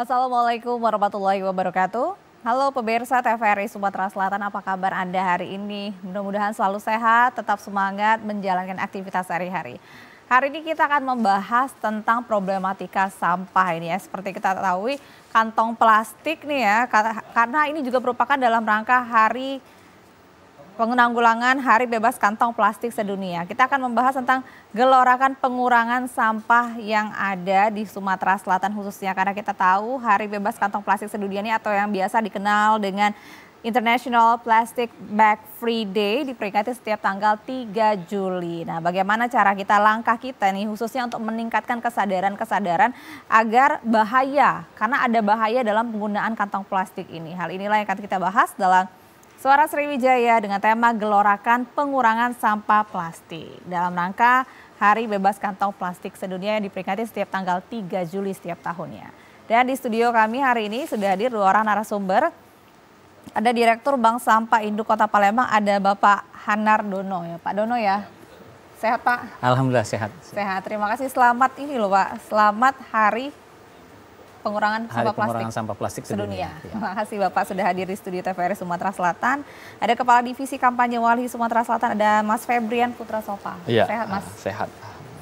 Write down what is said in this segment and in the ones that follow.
Assalamualaikum warahmatullahi wabarakatuh. Halo pemirsa TVRI Sumatera Selatan, apa kabar Anda hari ini? Mudah-mudahan selalu sehat, tetap semangat menjalankan aktivitas sehari-hari. Hari ini kita akan membahas tentang problematika sampah ini ya. Seperti kita ketahui, kantong plastik nih ya, karena ini juga merupakan dalam rangka penanggulangan Hari Bebas Kantong Plastik Sedunia. Kita akan membahas tentang gelorakan pengurangan sampah yang ada di Sumatera Selatan khususnya. Karena kita tahu Hari Bebas Kantong Plastik Sedunia ini atau yang biasa dikenal dengan International Plastic Bag Free Day diperingati setiap tanggal 3 Juli. Nah, bagaimana cara kita, langkah kita nih khususnya untuk meningkatkan kesadaran agar bahaya, karena ada bahaya dalam penggunaan kantong plastik ini. Hal inilah yang akan kita bahas dalam Suara Sriwijaya dengan tema gelorakan pengurangan sampah plastik dalam rangka Hari Bebas Kantong Plastik Sedunia yang diperingati setiap tanggal 3 Juli setiap tahunnya. Dan di studio kami hari ini sudah hadir 2 orang narasumber. Ada Direktur Bank Sampah Induk Kota Palembang, ada Bapak Hanar Dono ya. Pak Dono ya, sehat Pak? Alhamdulillah sehat. Sehat, terima kasih. Selamat ini loh Pak, selamat Hari Pengurangan Sampah Plastik Sedunia. Terima kasih Bapak sudah hadir di studio TVRI Sumatera Selatan. Ada Kepala Divisi Kampanye Walhi Sumatera Selatan, ada Mas Febrian Putra Sopa. Iya, sehat Mas? Sehat.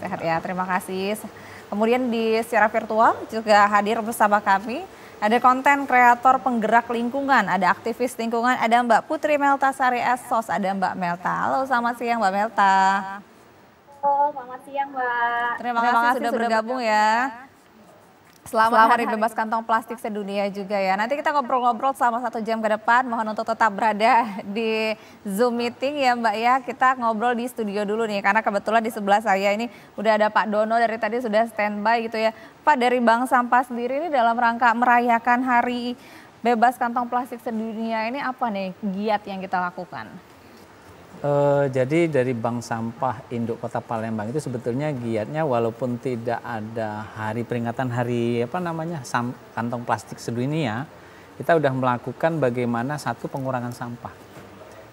Sehat ya, terima kasih. Kemudian secara virtual juga hadir bersama kami. Ada konten kreator penggerak lingkungan, ada aktivis lingkungan, ada Mbak Putri Melta Sari Esos, ada Mbak Melta. Halo, selamat siang Mbak Melta. Halo, selamat siang Mbak. Terima kasih sudah bergabung ya. Selamat Hari Bebas Kantong Plastik Sedunia juga ya. Nanti kita ngobrol-ngobrol selama 1 jam ke depan. Mohon untuk tetap berada di Zoom meeting ya Mbak ya. Kita ngobrol di studio dulu nih. Karena kebetulan di sebelah saya ini udah ada Pak Dono dari tadi sudah standby gitu ya. Pak, dari Bank Sampah sendiri ini dalam rangka merayakan Hari Bebas Kantong Plastik Sedunia ini apa nih giat yang kita lakukan? Jadi dari Bank Sampah Induk Kota Palembang itu sebetulnya giatnya walaupun tidak ada peringatan hari kantong plastik sedunia, kita sudah melakukan bagaimana pengurangan sampah.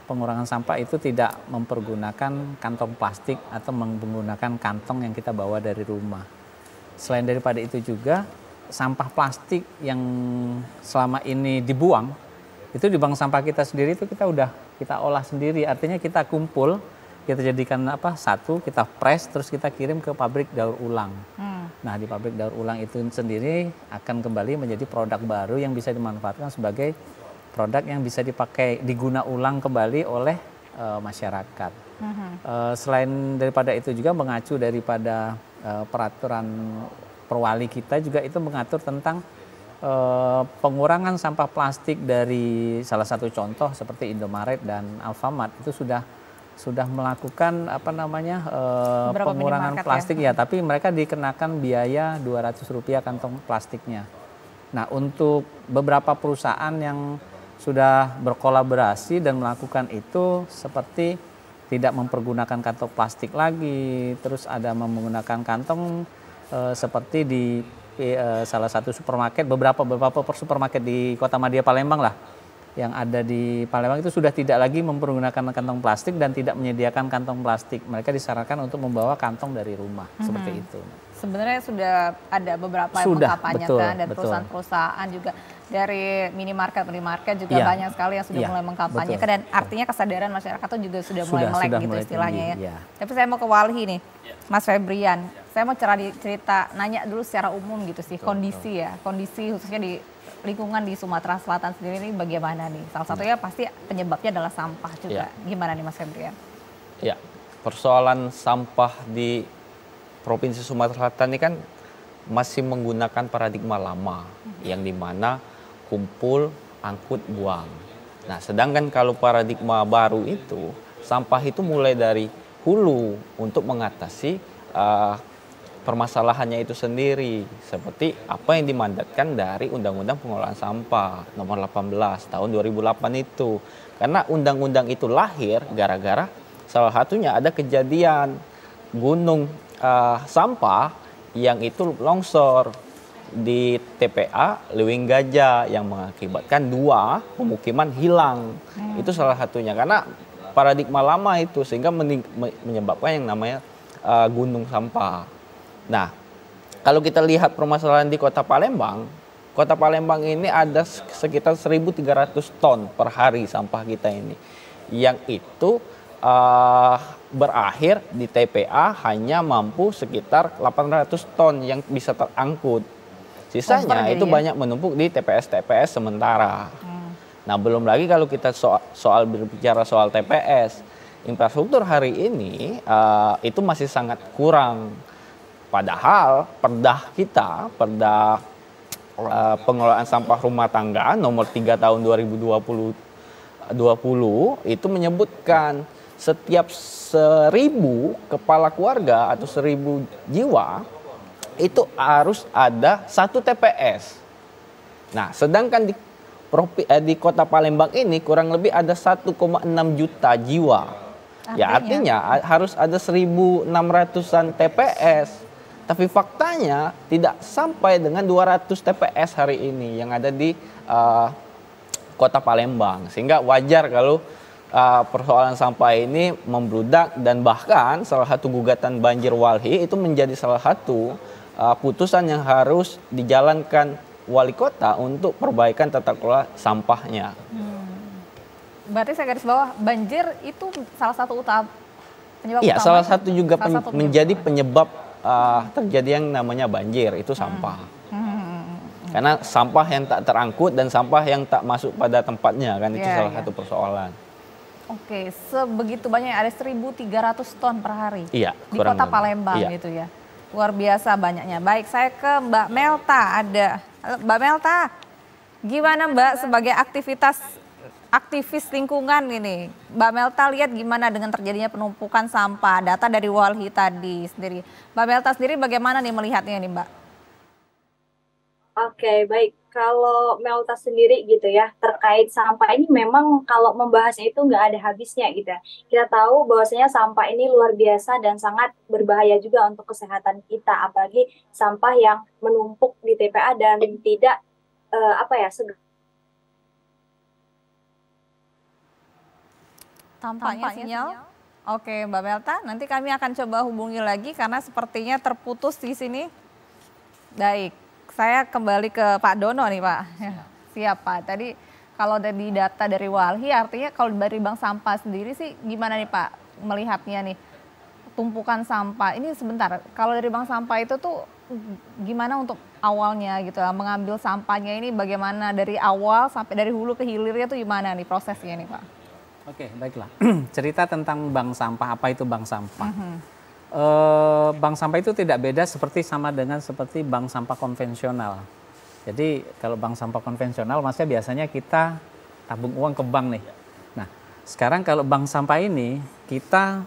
Pengurangan sampah itu tidak mempergunakan kantong plastik atau menggunakan kantong yang kita bawa dari rumah. Selain daripada itu juga sampah plastik yang selama ini dibuang, itu di bank sampah kita sendiri itu kita olah sendiri, artinya kita kumpul, kita jadikan satu, kita press, terus kita kirim ke pabrik daur ulang. Nah, di pabrik daur ulang itu sendiri akan kembali menjadi produk baru yang bisa dimanfaatkan sebagai produk yang bisa diguna ulang kembali oleh masyarakat. Selain daripada itu juga mengacu daripada peraturan perwali kita juga itu mengatur tentang pengurangan sampah plastik dari salah satu contoh seperti Indomaret dan Alfamart itu sudah melakukan pengurangan plastik ya, tapi mereka dikenakan biaya Rp200 kantong plastiknya. Nah, untuk beberapa perusahaan yang sudah berkolaborasi dan melakukan itu seperti tidak mempergunakan kantong plastik lagi, terus ada menggunakan kantong seperti di salah satu supermarket, beberapa supermarket di Kota Madia Palembang lah yang ada di Palembang itu sudah tidak lagi mempergunakan kantong plastik dan tidak menyediakan kantong plastik. Mereka disarankan untuk membawa kantong dari rumah, seperti itu. Sebenarnya sudah ada beberapa yang mengkampanyekan dan perusahaan-perusahaan juga dari minimarket juga banyak sekali yang sudah mulai mengkampanyekan dan artinya kesadaran masyarakat itu juga sudah mulai melek gitu istilahnya ya. Tapi saya mau ke Walhi nih, Mas Febrian. Saya mau nanya dulu secara umum gitu sih kondisi khususnya di lingkungan di Sumatera Selatan sendiri ini bagaimana nih? Salah satunya pasti penyebabnya adalah sampah juga. Gimana nih Mas Febrian? Ya, persoalan sampah di Provinsi Sumatera Selatan ini kan masih menggunakan paradigma lama yang dimana kumpul, angkut, buang. Nah, sedangkan kalau paradigma baru itu sampah itu mulai dari hulu untuk mengatasi permasalahannya itu sendiri, seperti apa yang dimandatkan dari Undang-Undang Pengelolaan Sampah nomor 18 tahun 2008 itu. Karena undang-undang itu lahir gara-gara salah satunya ada kejadian gunung sampah yang itu longsor di TPA Lewing Gajah yang mengakibatkan 2 pemukiman hilang. Itu salah satunya karena paradigma lama itu sehingga menyebabkan yang namanya gunung sampah. Nah, kalau kita lihat permasalahan di Kota Palembang, Kota Palembang ini ada sekitar 1.300 ton per hari sampah kita ini. Yang itu berakhir di TPA hanya mampu sekitar 800 ton yang bisa terangkut. Sisanya itu banyak menumpuk di TPS-TPS sementara. Nah, belum lagi kalau kita soal berbicara soal TPS, infrastruktur hari ini itu masih sangat kurang. Padahal perda pengelolaan sampah rumah tangga nomor 3 tahun 2020 itu menyebutkan setiap 1.000 kepala keluarga atau 1.000 jiwa itu harus ada 1 TPS. Nah, sedangkan di Kota Palembang ini kurang lebih ada 1,6 juta jiwa. Ya artinya harus ada 1.600-an TPS. Tapi faktanya tidak sampai dengan 200 TPS hari ini yang ada di Kota Palembang. Sehingga wajar kalau persoalan sampah ini membludak, dan bahkan salah satu gugatan banjir Walhi itu menjadi salah satu putusan yang harus dijalankan wali kota untuk perbaikan tata kelola sampahnya. Berarti saya garis bawah, banjir itu salah satu penyebab utama. Iya, salah satu juga menjadi penyebab terjadi yang namanya banjir, itu sampah. Karena sampah yang tak terangkut dan sampah yang tak masuk pada tempatnya, kan itu salah satu persoalan. Oke, sebegitu banyak, ada 1.300 ton per hari di Kota Palembang gitu ya. Luar biasa banyaknya. Baik, saya ke Mbak Melta ada. Mbak Melta, gimana Mbak sebagai aktivis lingkungan ini? Mbak Melta lihat gimana dengan terjadinya penumpukan sampah, data dari Walhi tadi sendiri. Mbak Melta sendiri bagaimana nih melihatnya nih Mbak? Oke, baik. Kalau Melta sendiri gitu ya, terkait sampah ini memang kalau membahasnya itu nggak ada habisnya gitu ya. Kita tahu bahwasanya sampah ini luar biasa dan sangat berbahaya juga untuk kesehatan kita, apalagi sampah yang menumpuk di TPA dan tidak Tampaknya sinyal. Oke, Mbak Melta, nanti kami akan coba hubungi lagi karena sepertinya terputus di sini. Baik, saya kembali ke Pak Dono nih Pak. Siap Pak, tadi kalau dari data dari Walhi artinya kalau dari bank sampah sendiri sih gimana nih Pak melihatnya nih? Tumpukan sampah, ini sebentar, kalau dari bank sampah itu tuh gimana untuk awalnya gitu lah, mengambil sampahnya ini bagaimana dari awal sampai dari hulu ke hilirnya tuh gimana nih prosesnya nih Pak? Oke, baiklah. Cerita tentang bank sampah, apa itu bank sampah? Bank sampah itu tidak beda seperti bank sampah konvensional. Jadi kalau bank sampah konvensional maksudnya biasanya kita tabung uang ke bank nih. Nah, sekarang kalau bank sampah ini kita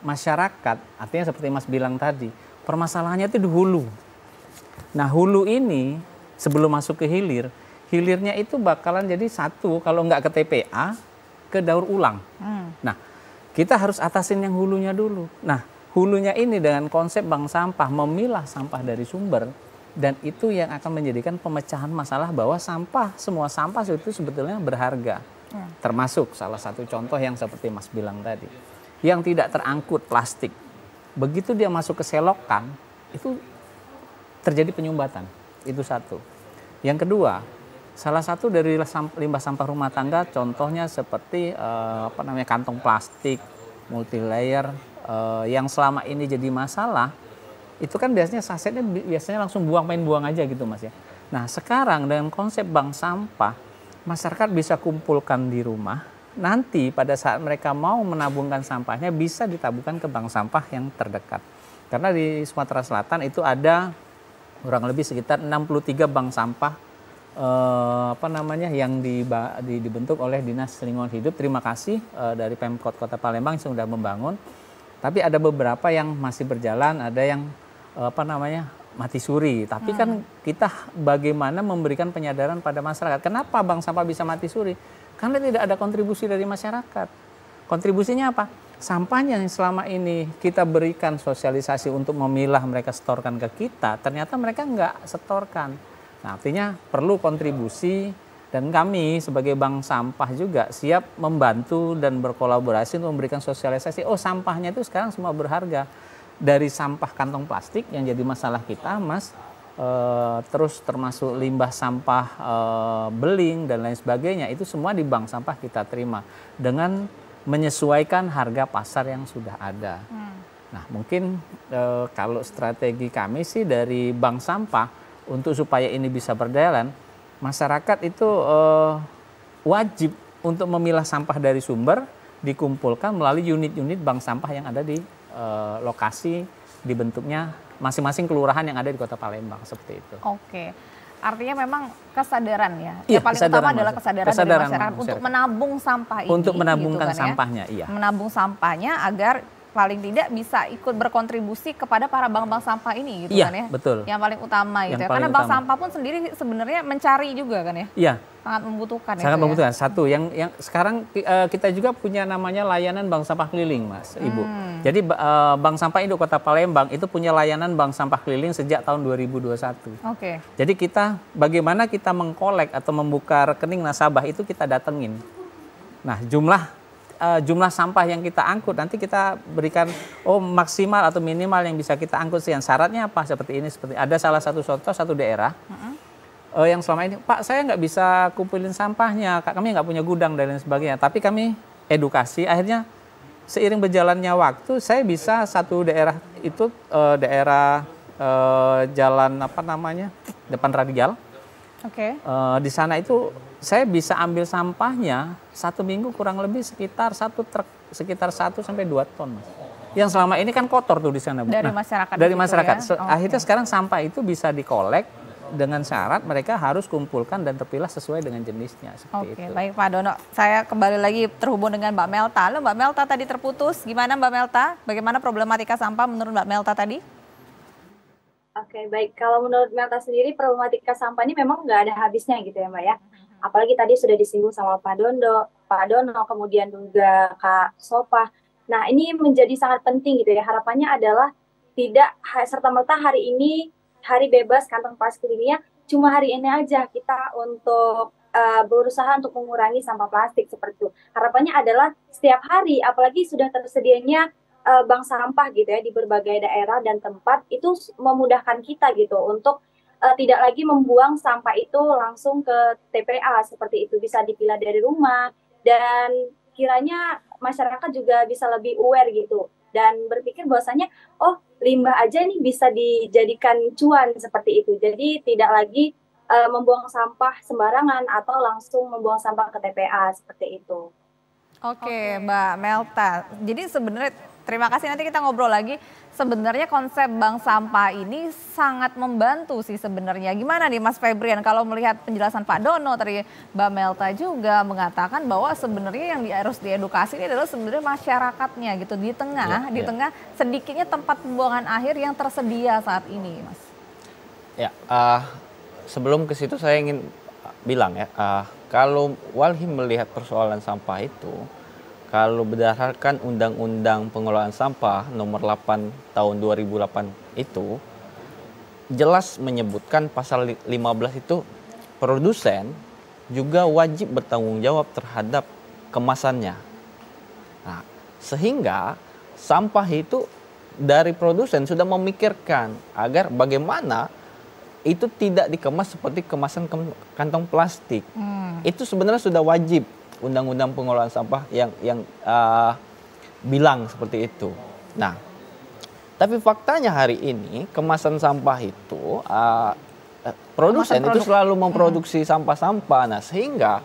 masyarakat, artinya seperti Mas bilang tadi, permasalahannya itu di hulu. Nah, hulu ini sebelum masuk ke hilir, hilirnya itu bakalan jadi satu, kalau nggak ke TPA, ke daur ulang. Nah, kita harus atasin yang hulunya dulu. Nah, hulunya ini dengan konsep bank sampah memilah sampah dari sumber, dan itu yang akan menjadikan pemecahan masalah bahwa semua sampah itu sebetulnya berharga. Termasuk salah satu contoh yang seperti Mas bilang tadi, yang tidak terangkut plastik. Begitu dia masuk ke selokan, itu terjadi penyumbatan. Itu satu. Yang kedua, salah satu dari limbah sampah rumah tangga contohnya seperti kantong plastik multilayer yang selama ini jadi masalah, itu kan biasanya sasetnya langsung main buang aja gitu Mas ya. Nah, sekarang dengan konsep bank sampah, masyarakat bisa kumpulkan di rumah, nanti pada saat mereka mau menabungkan sampahnya bisa ditabungkan ke bank sampah yang terdekat. Karena di Sumatera Selatan itu ada kurang lebih sekitar 63 bank sampah yang dibentuk oleh Dinas Lingkungan Hidup. Terima kasih dari Pemkot Kota Palembang yang sudah membangun. Tapi ada beberapa yang masih berjalan, ada yang mati suri. Tapi kan kita bagaimana memberikan penyadaran pada masyarakat. Kenapa bank sampah bisa mati suri? Karena tidak ada kontribusi dari masyarakat. Kontribusinya apa? Sampahnya yang selama ini kita berikan sosialisasi untuk memilah, mereka setorkan ke kita, ternyata mereka nggak setorkan. Nah, artinya perlu kontribusi, dan kami sebagai bank sampah juga siap membantu dan berkolaborasi untuk memberikan sosialisasi. Oh, sampahnya itu sekarang semua berharga. Dari sampah kantong plastik yang jadi masalah kita, Mas, terus termasuk limbah sampah beling dan lain sebagainya, itu semua di bank sampah kita terima dengan menyesuaikan harga pasar yang sudah ada. Nah, mungkin kalau strategi kami sih dari bank sampah untuk supaya ini bisa berjalan, masyarakat itu wajib untuk memilah sampah dari sumber, dikumpulkan melalui unit-unit bank sampah yang ada di lokasi, dibentuknya masing-masing kelurahan yang ada di Kota Palembang, seperti itu. Oke. Artinya memang kesadaran ya. Iya, Yang paling utama adalah kesadaran dari masyarakat untuk menabung sampah ini. Untuk menabungkan gitu kan, sampahnya, iya. Menabung sampahnya agar paling tidak bisa ikut berkontribusi kepada para bank-bank sampah ini gitu iya, kan ya. Betul. Yang paling utama gitu ya. Karena bank sampah pun sendiri sebenarnya mencari juga kan ya. Iya. Sangat membutuhkan. Sangat membutuhkan. Ya. Satu, yang sekarang kita juga punya namanya layanan bank sampah keliling, Mas, Ibu. Jadi Bank Sampah Induk Kota Palembang itu punya layanan bank sampah keliling sejak tahun 2021. Oke. Jadi bagaimana kita mengkolek atau membuka rekening nasabah itu kita datengin. Nah, jumlah sampah yang kita angkut nanti kita berikan maksimal atau minimal yang bisa kita angkut sekian. Syaratnya apa? Seperti ini, ada salah satu contoh satu daerah yang selama ini, Pak, saya nggak bisa kumpulin sampahnya, kami nggak punya gudang dan lain sebagainya. Tapi kami edukasi, akhirnya seiring berjalannya waktu saya bisa satu daerah itu daerah jalan depan Radial. Oke. Di sana itu saya bisa ambil sampahnya 1 minggu kurang lebih sekitar 1 truk, sekitar 1 sampai 2 ton, Mas. Yang selama ini kan kotor tuh di sana, Bu. Dari masyarakat. Dari masyarakat. Ya? Akhirnya sekarang sampah itu bisa dikolek dengan syarat mereka harus kumpulkan dan terpilah sesuai dengan jenisnya. Oke, baik Pak Dono. Saya kembali lagi terhubung dengan Mbak Melta. Halo Mbak Melta, tadi terputus. Gimana Mbak Melta? Bagaimana problematika sampah menurut Mbak Melta tadi? Oke, baik. Kalau menurut Melta sendiri, problematika sampah ini memang nggak ada habisnya gitu ya, Mbak ya. Apalagi tadi sudah disinggung sama Pak Dono, kemudian juga Kak Sopa. Nah, ini menjadi sangat penting gitu ya. Harapannya adalah tidak serta-merta hari ini hari bebas kantong plastik dunia, cuma hari ini aja kita untuk berusaha untuk mengurangi sampah plastik seperti itu. Harapannya adalah setiap hari, apalagi sudah tersedianya bank sampah gitu ya di berbagai daerah dan tempat, itu memudahkan kita gitu untuk tidak lagi membuang sampah itu langsung ke TPA seperti itu, bisa dipilah dari rumah, dan kiranya masyarakat juga bisa lebih aware gitu dan berpikir bahwasanya limbah aja nih bisa dijadikan cuan seperti itu. Jadi tidak lagi membuang sampah sembarangan atau langsung membuang sampah ke TPA seperti itu. Oke, Mbak Melta. Jadi sebenarnya terima kasih, nanti kita ngobrol lagi. Sebenarnya konsep bank sampah ini sangat membantu sih sebenarnya. Gimana nih Mas Febrian kalau melihat penjelasan Pak Dono tadi, Mbak Melta juga mengatakan bahwa sebenarnya yang harus diedukasi ini adalah sebenarnya masyarakatnya gitu di tengah sedikitnya tempat pembuangan akhir yang tersedia saat ini, Mas. Ya, sebelum ke situ saya ingin bilang ya, kalau Walhi melihat persoalan sampah itu, kalau berdasarkan Undang-Undang Pengelolaan Sampah nomor 8 tahun 2008 itu jelas menyebutkan pasal 15 itu produsen juga wajib bertanggung jawab terhadap kemasannya. Nah, sehingga sampah itu dari produsen sudah memikirkan agar bagaimana itu tidak dikemas seperti kemasan kantong plastik. Itu sebenarnya sudah wajib Undang-Undang Pengelolaan Sampah yang bilang seperti itu. Nah, tapi faktanya hari ini kemasan sampah itu produsen itu selalu memproduksi sampah-sampah. Nah, sehingga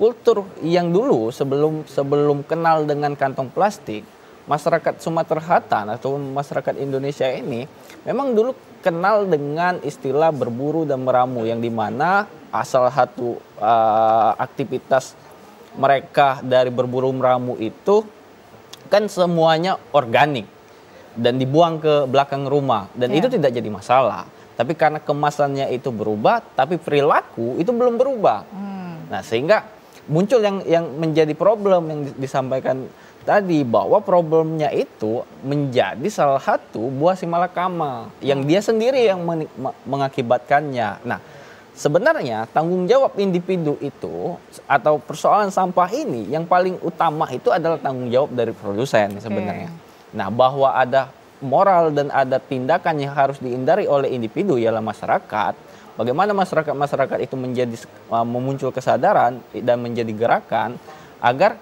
kultur yang dulu sebelum kenal dengan kantong plastik, masyarakat Sumatera Selatan atau masyarakat Indonesia ini memang dulu kenal dengan istilah berburu dan meramu, yang dimana salah satu aktivitas mereka dari berburu meramu itu kan semuanya organik dan dibuang ke belakang rumah, dan itu tidak jadi masalah. Tapi karena kemasannya itu berubah, tapi perilaku itu belum berubah. Nah, sehingga muncul yang menjadi problem yang disampaikan tadi, bahwa problemnya itu menjadi salah satu buah simalakama yang dia sendiri yang mengakibatkannya. Nah, sebenarnya tanggung jawab individu itu atau persoalan sampah ini yang paling utama itu adalah tanggung jawab dari produsen sebenarnya. Nah, bahwa ada moral dan ada tindakan yang harus dihindari oleh individu ialah masyarakat. Bagaimana masyarakat itu menjadi memuncul kesadaran dan menjadi gerakan agar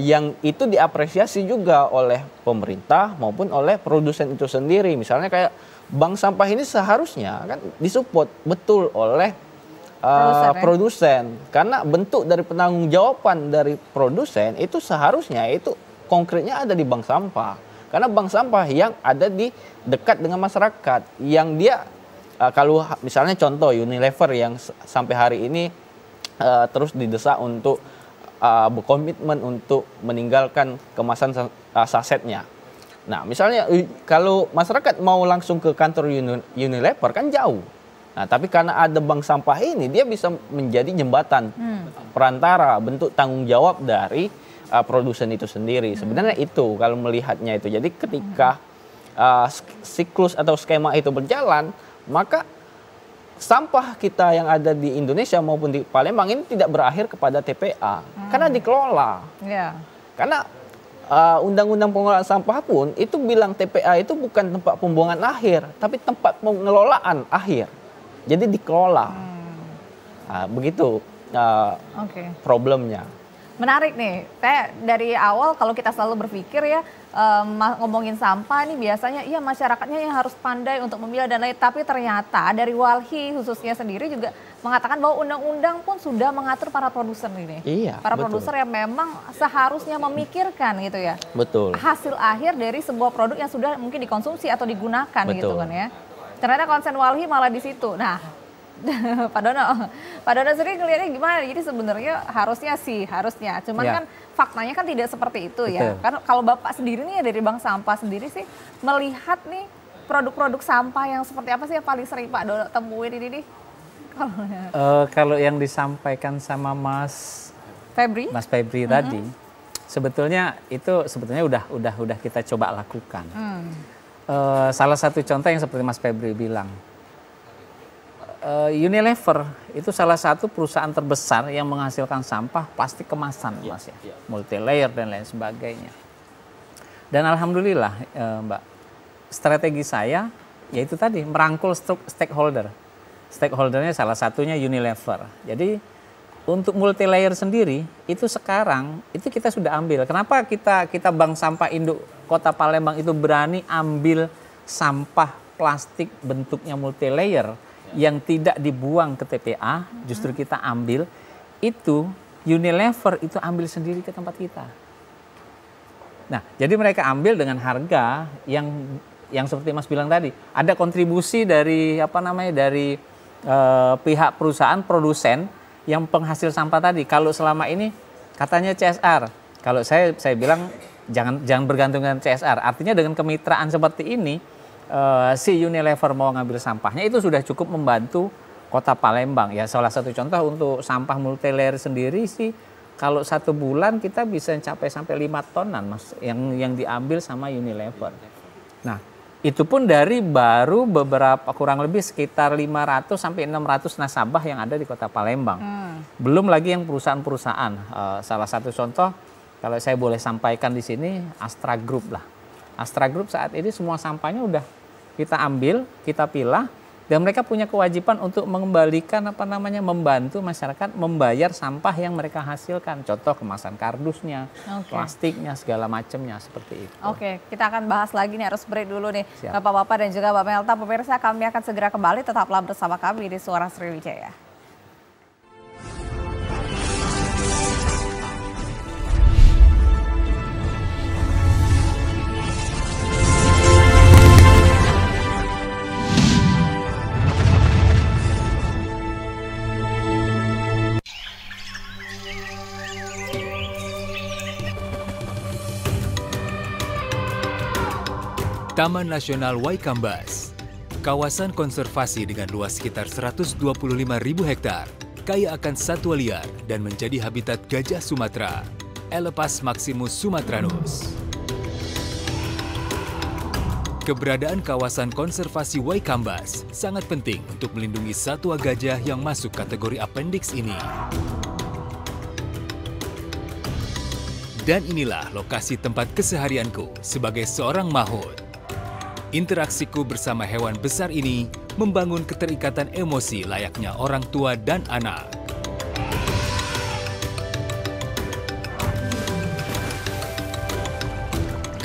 yang itu diapresiasi juga oleh pemerintah maupun oleh produsen itu sendiri. Misalnya kayak bank sampah ini seharusnya kan disupport betul oleh produsen, karena bentuk dari penanggung-jawaban dari produsen itu seharusnya itu konkretnya ada di bank sampah, karena bank sampah yang ada di dekat dengan masyarakat, yang dia kalau misalnya contoh Unilever yang sampai hari ini terus didesak untuk berkomitmen untuk meninggalkan kemasan sasetnya. Nah misalnya kalau masyarakat mau langsung ke kantor Unilever kan jauh. Nah, tapi karena ada bank sampah ini, dia bisa menjadi jembatan perantara, bentuk tanggung jawab dari produsen itu sendiri. Sebenarnya itu kalau melihatnya itu. Jadi ketika siklus atau skema itu berjalan, maka sampah kita yang ada di Indonesia maupun di Palembang ini tidak berakhir kepada TPA, karena dikelola. Yeah. Karena Undang-Undang Pengelolaan Sampah pun itu bilang TPA itu bukan tempat pembuangan akhir, tapi tempat pengelolaan akhir. Jadi dikelola, begitu problemnya. Menarik nih, saya dari awal kalau kita selalu berpikir ya ngomongin sampah nih biasanya iya masyarakatnya yang harus pandai untuk memilah dan lain, tapi ternyata dari Walhi khususnya sendiri juga mengatakan bahwa undang-undang pun sudah mengatur para produsen ini. Iya, para produser yang memang seharusnya memikirkan gitu ya. Betul. Hasil akhir dari sebuah produk yang sudah mungkin dikonsumsi atau digunakan gitu kan ya. Ternyata konsen Walhi malah di situ. Nah, Pak Dono sendiri ngelihatnya gimana? Jadi sebenarnya harusnya. Cuman kan faktanya kan tidak seperti itu. Betul. Ya. Kan kalau Bapak sendiri nih dari Bank Sampah sendiri sih melihat nih produk-produk sampah yang seperti apa sih yang paling sering Pak Dono temuin ini nih? Kalau yang disampaikan sama Mas Febri tadi, sebetulnya udah kita coba lakukan. Salah satu contoh yang seperti Mas Febri bilang, Unilever itu salah satu perusahaan terbesar yang menghasilkan sampah plastik kemasan, Mas ya, multi-layer dan lain sebagainya. Dan alhamdulillah, Mbak, strategi saya yaitu tadi merangkul stakeholder. Stakeholdernya salah satunya Unilever. Jadi untuk multi-layer sendiri itu sekarang itu kita sudah ambil. Kenapa kita Bank Sampah Induk Kota Palembang itu berani ambil sampah plastik bentuknya multi-layer yang tidak dibuang ke TPA, justru kita ambil itu Unilever itu ambil sendiri ke tempat kita. Nah, jadi mereka ambil dengan harga yang seperti Mas bilang tadi, ada kontribusi dari dari pihak perusahaan produsen yang penghasil sampah tadi. Kalau selama ini katanya CSR, kalau saya bilang jangan bergantung dengan CSR. Artinya dengan kemitraan seperti ini, si Unilever mau ngambil sampahnya itu sudah cukup membantu Kota Palembang. Ya salah satu contoh untuk sampah multilayer sendiri sih, kalau 1 bulan kita bisa mencapai sampai 5 tonan Mas yang diambil sama Unilever. Nah, itu pun dari baru beberapa kurang lebih sekitar 500 sampai 600 nasabah yang ada di Kota Palembang. Belum lagi yang perusahaan-perusahaan. Salah satu contoh kalau saya boleh sampaikan di sini Astra Group lah. Astra Group saat ini semua sampahnya udah kita ambil, kita pilah, dan mereka punya kewajiban untuk mengembalikan membantu masyarakat membayar sampah yang mereka hasilkan. Contoh kemasan kardusnya, plastiknya, segala macamnya seperti itu. Oke, kita akan bahas lagi nih, harus break dulu nih. Bapak-bapak dan juga Mbak Melta, pemirsa kami akan segera kembali, tetaplah bersama kami di Suara Sriwijaya. Taman Nasional Waikambas, kawasan konservasi dengan luas sekitar 125.000 hektar, kaya akan satwa liar dan menjadi habitat gajah Sumatera, Elepas maximus sumatranus. Keberadaan kawasan konservasi Waikambas sangat penting untuk melindungi satwa gajah yang masuk kategori appendix ini. Dan inilah lokasi tempat keseharianku sebagai seorang mahout. Interaksiku bersama hewan besar ini membangun keterikatan emosi layaknya orang tua dan anak.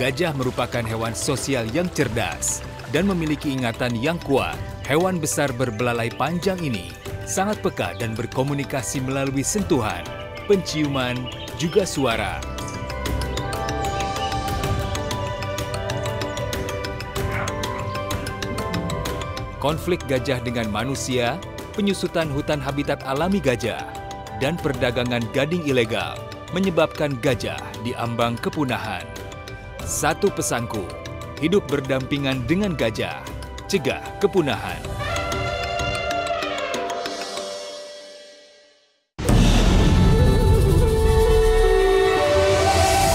Gajah merupakan hewan sosial yang cerdas dan memiliki ingatan yang kuat. Hewan besar berbelalai panjang ini sangat peka dan berkomunikasi melalui sentuhan, penciuman, juga suara. Konflik gajah dengan manusia, penyusutan hutan habitat alami gajah, dan perdagangan gading ilegal menyebabkan gajah diambang kepunahan. Satu pesanku, hidup berdampingan dengan gajah, cegah kepunahan.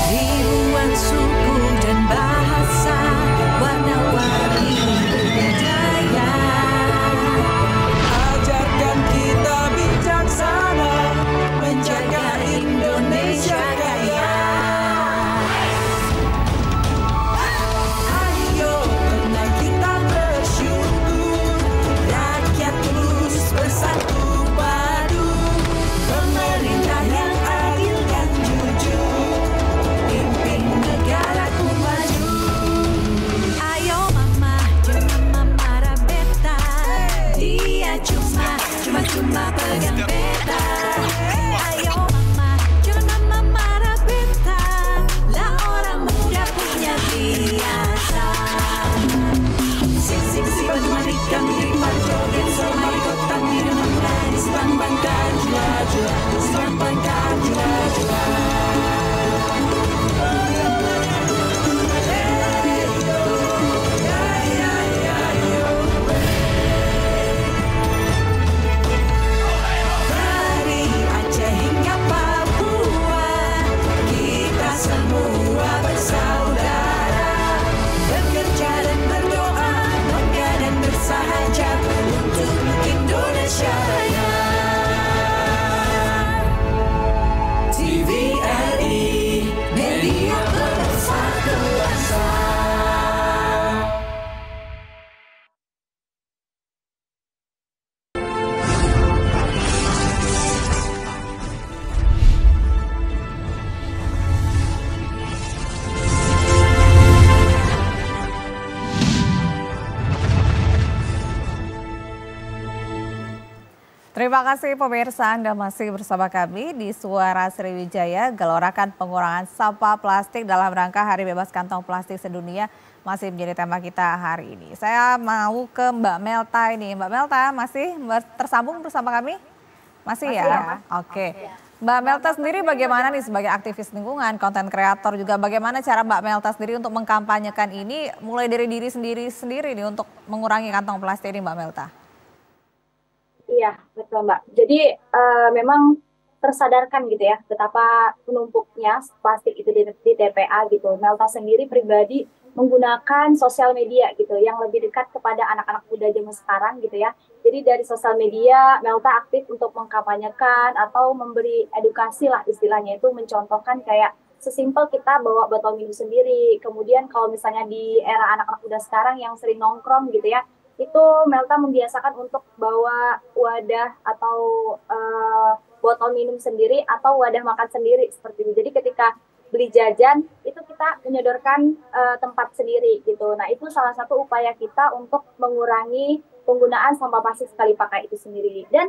Ribuan suku dan bahasa, warna-warni budaya. Ajarkan kita bijaksana, menjaga Indonesia kaya. Ayo tenang kita bersyukur, rakyat terus bersatu padu. Pemerintah yang adil dan jujur, pimpin negaraku maju. Ayo mama, jangan marah beta. Dia cuma pegang beta. Ayo mama, jangan marah beta. Lah orang muda punya biasa. Sing bantu marikan diri marjoget, so mari kotang diri menari. Sebang bangkar jua, sebang bangkar jua. Dari Aceh hingga Papua, kita semua bersaudara. Bekerja dan berdoa, bangga dan bersahaja untuk Indonesia Raya. TVRI, media pemersatu bangsa. Terima kasih pemirsa, Anda masih bersama kami di Suara Sriwijaya. Gelorakan pengurangan sampah plastik dalam rangka Hari Bebas Kantong Plastik Sedunia masih menjadi tema kita hari ini. Saya mau ke Mbak Melta ini. Mbak Melta masih tersambung bersama kami? Masih ya? Oke. Mbak Melta sendiri bagaimana nih sebagai aktivis lingkungan, konten kreator juga, bagaimana cara Mbak Melta sendiri untuk mengkampanyekan ini mulai dari diri sendiri nih untuk mengurangi kantong plastik ini Mbak Melta? Iya, betul Mbak. Jadi memang tersadarkan gitu ya betapa penumpuknya plastik itu di TPA gitu. Melta sendiri pribadi menggunakan sosial media gitu yang lebih dekat kepada anak-anak muda zaman sekarang gitu ya. Jadi dari sosial media Melta aktif untuk mengkampanyekan atau memberi edukasi lah istilahnya, itu mencontohkan kayak sesimpel kita bawa botol minum sendiri. Kemudian kalau misalnya di era anak-anak muda sekarang yang sering nongkrong gitu ya, itu Melta membiasakan untuk bawa wadah atau botol minum sendiri atau wadah makan sendiri seperti itu. Jadi ketika beli jajan itu kita menyodorkan tempat sendiri gitu. Nah itu salah satu upaya kita untuk mengurangi penggunaan sampah plastik sekali pakai itu sendiri. Dan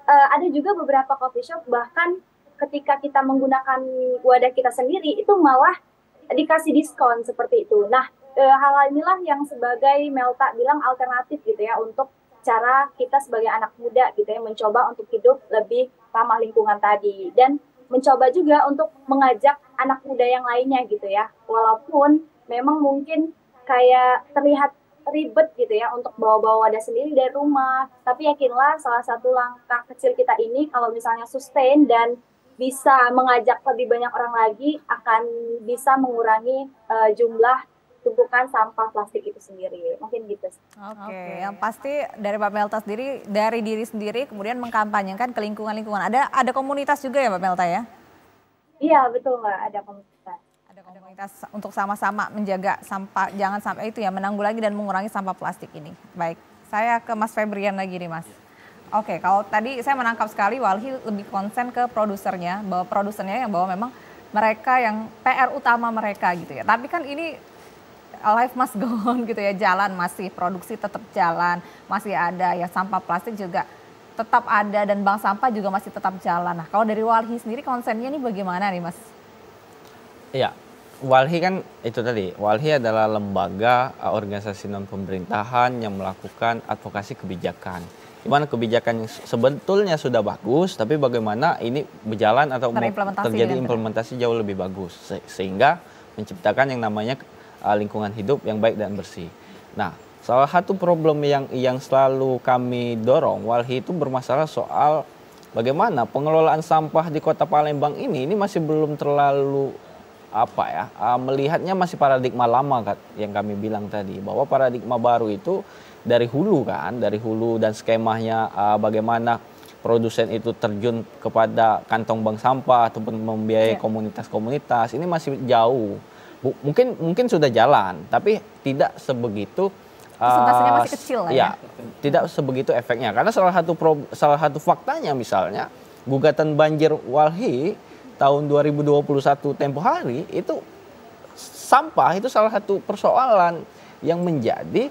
ada juga beberapa coffee shop bahkan ketika kita menggunakan wadah kita sendiri itu malah dikasih diskon seperti itu. Nah hal inilah yang sebagai Melta bilang alternatif gitu ya untuk cara kita sebagai anak muda gitu ya mencoba untuk hidup lebih ramah lingkungan tadi, dan mencoba juga untuk mengajak anak muda yang lainnya gitu ya, walaupun memang mungkin kayak terlihat ribet gitu ya untuk bawa-bawa wadah sendiri dari rumah, tapi yakinlah salah satu langkah kecil kita ini kalau misalnya sustain dan bisa mengajak lebih banyak orang lagi akan bisa mengurangi jumlah tumpukan sampah plastik itu sendiri. Mungkin gitu. Oke, yang pasti dari Mbak Melta sendiri, dari diri sendiri kemudian mengkampanyekan ke lingkungan-lingkungan. Ada komunitas juga ya Mbak Melta ya? Iya betul Mbak, ada komunitas. Ada komunitas. Komunitas untuk sama-sama menjaga sampah, jangan sampai itu ya, menanggulangi dan mengurangi sampah plastik ini. Baik, saya ke Mas Febrian lagi nih Mas. Oke, kalau tadi saya menangkap sekali Walhi lebih konsen ke produsernya, bahwa produsernya yang bahwa memang mereka yang PR utama mereka gitu ya. Tapi kan ini life must go on gitu ya, jalan masih, produksi tetap jalan, masih ada ya, sampah plastik juga tetap ada dan bank sampah juga masih tetap jalan. Nah, kalau dari Walhi sendiri konsennya ini bagaimana nih Mas? Iya, Walhi kan itu tadi, Walhi adalah lembaga organisasi non pemerintahan yang melakukan advokasi kebijakan. Di mana kebijakan yang sebetulnya sudah bagus, tapi bagaimana ini berjalan atau terjadi implementasi jauh lebih bagus, sehingga menciptakan yang namanya lingkungan hidup yang baik dan bersih. Nah, salah satu problem yang selalu kami dorong, Walhi itu bermasalah soal bagaimana pengelolaan sampah di Kota Palembang ini masih belum terlalu melihatnya masih paradigma lama kan, yang kami bilang tadi, bahwa paradigma baru itu dari hulu dan skemanya bagaimana produsen itu terjun kepada kantong bank sampah ataupun membiayai komunitas-komunitas, ini masih jauh. Mungkin sudah jalan, tapi tidak sebegitu presentasinya masih kecil lah ya. Tidak sebegitu efeknya, karena salah satu faktanya misalnya gugatan banjir Walhi tahun 2021 tempo hari itu sampah itu salah satu persoalan yang menjadi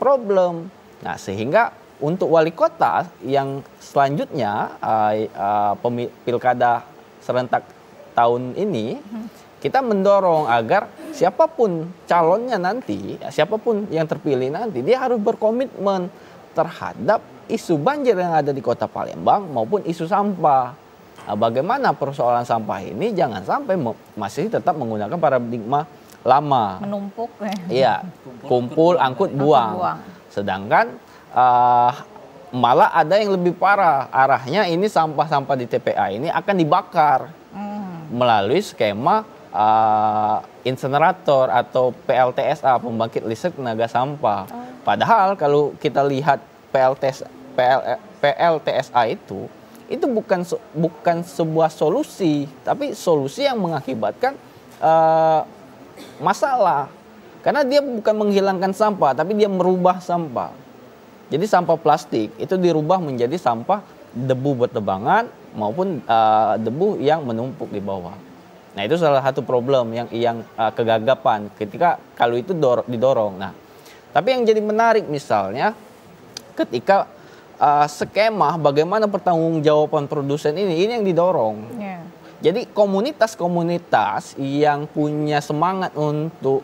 problem. Nah, sehingga untuk wali kota yang selanjutnya pilkada serentak tahun ini, kita mendorong agar siapapun calonnya nanti, siapapun yang terpilih nanti, dia harus berkomitmen terhadap isu banjir yang ada di Kota Palembang maupun isu sampah. Bagaimana persoalan sampah ini jangan sampai masih tetap menggunakan paradigma lama. Menumpuk. Iya, kumpul, angkut, buang. Sedangkan malah ada yang lebih parah. Arahnya ini sampah-sampah di TPA ini akan dibakar melalui skema insenerator atau PLTSA, pembangkit listrik tenaga sampah. Padahal kalau kita lihat PLTSA itu bukan sebuah solusi, tapi solusi yang mengakibatkan masalah. Karena dia bukan menghilangkan sampah, tapi dia merubah sampah. Jadi sampah plastik itu dirubah menjadi sampah debu berterbangan maupun debu yang menumpuk di bawah. Nah, itu salah satu problem yang kegagapan ketika kalau itu didorong. Nah, tapi yang jadi menarik misalnya ketika skema bagaimana pertanggungjawaban produsen ini yang didorong. Jadi komunitas-komunitas yang punya semangat untuk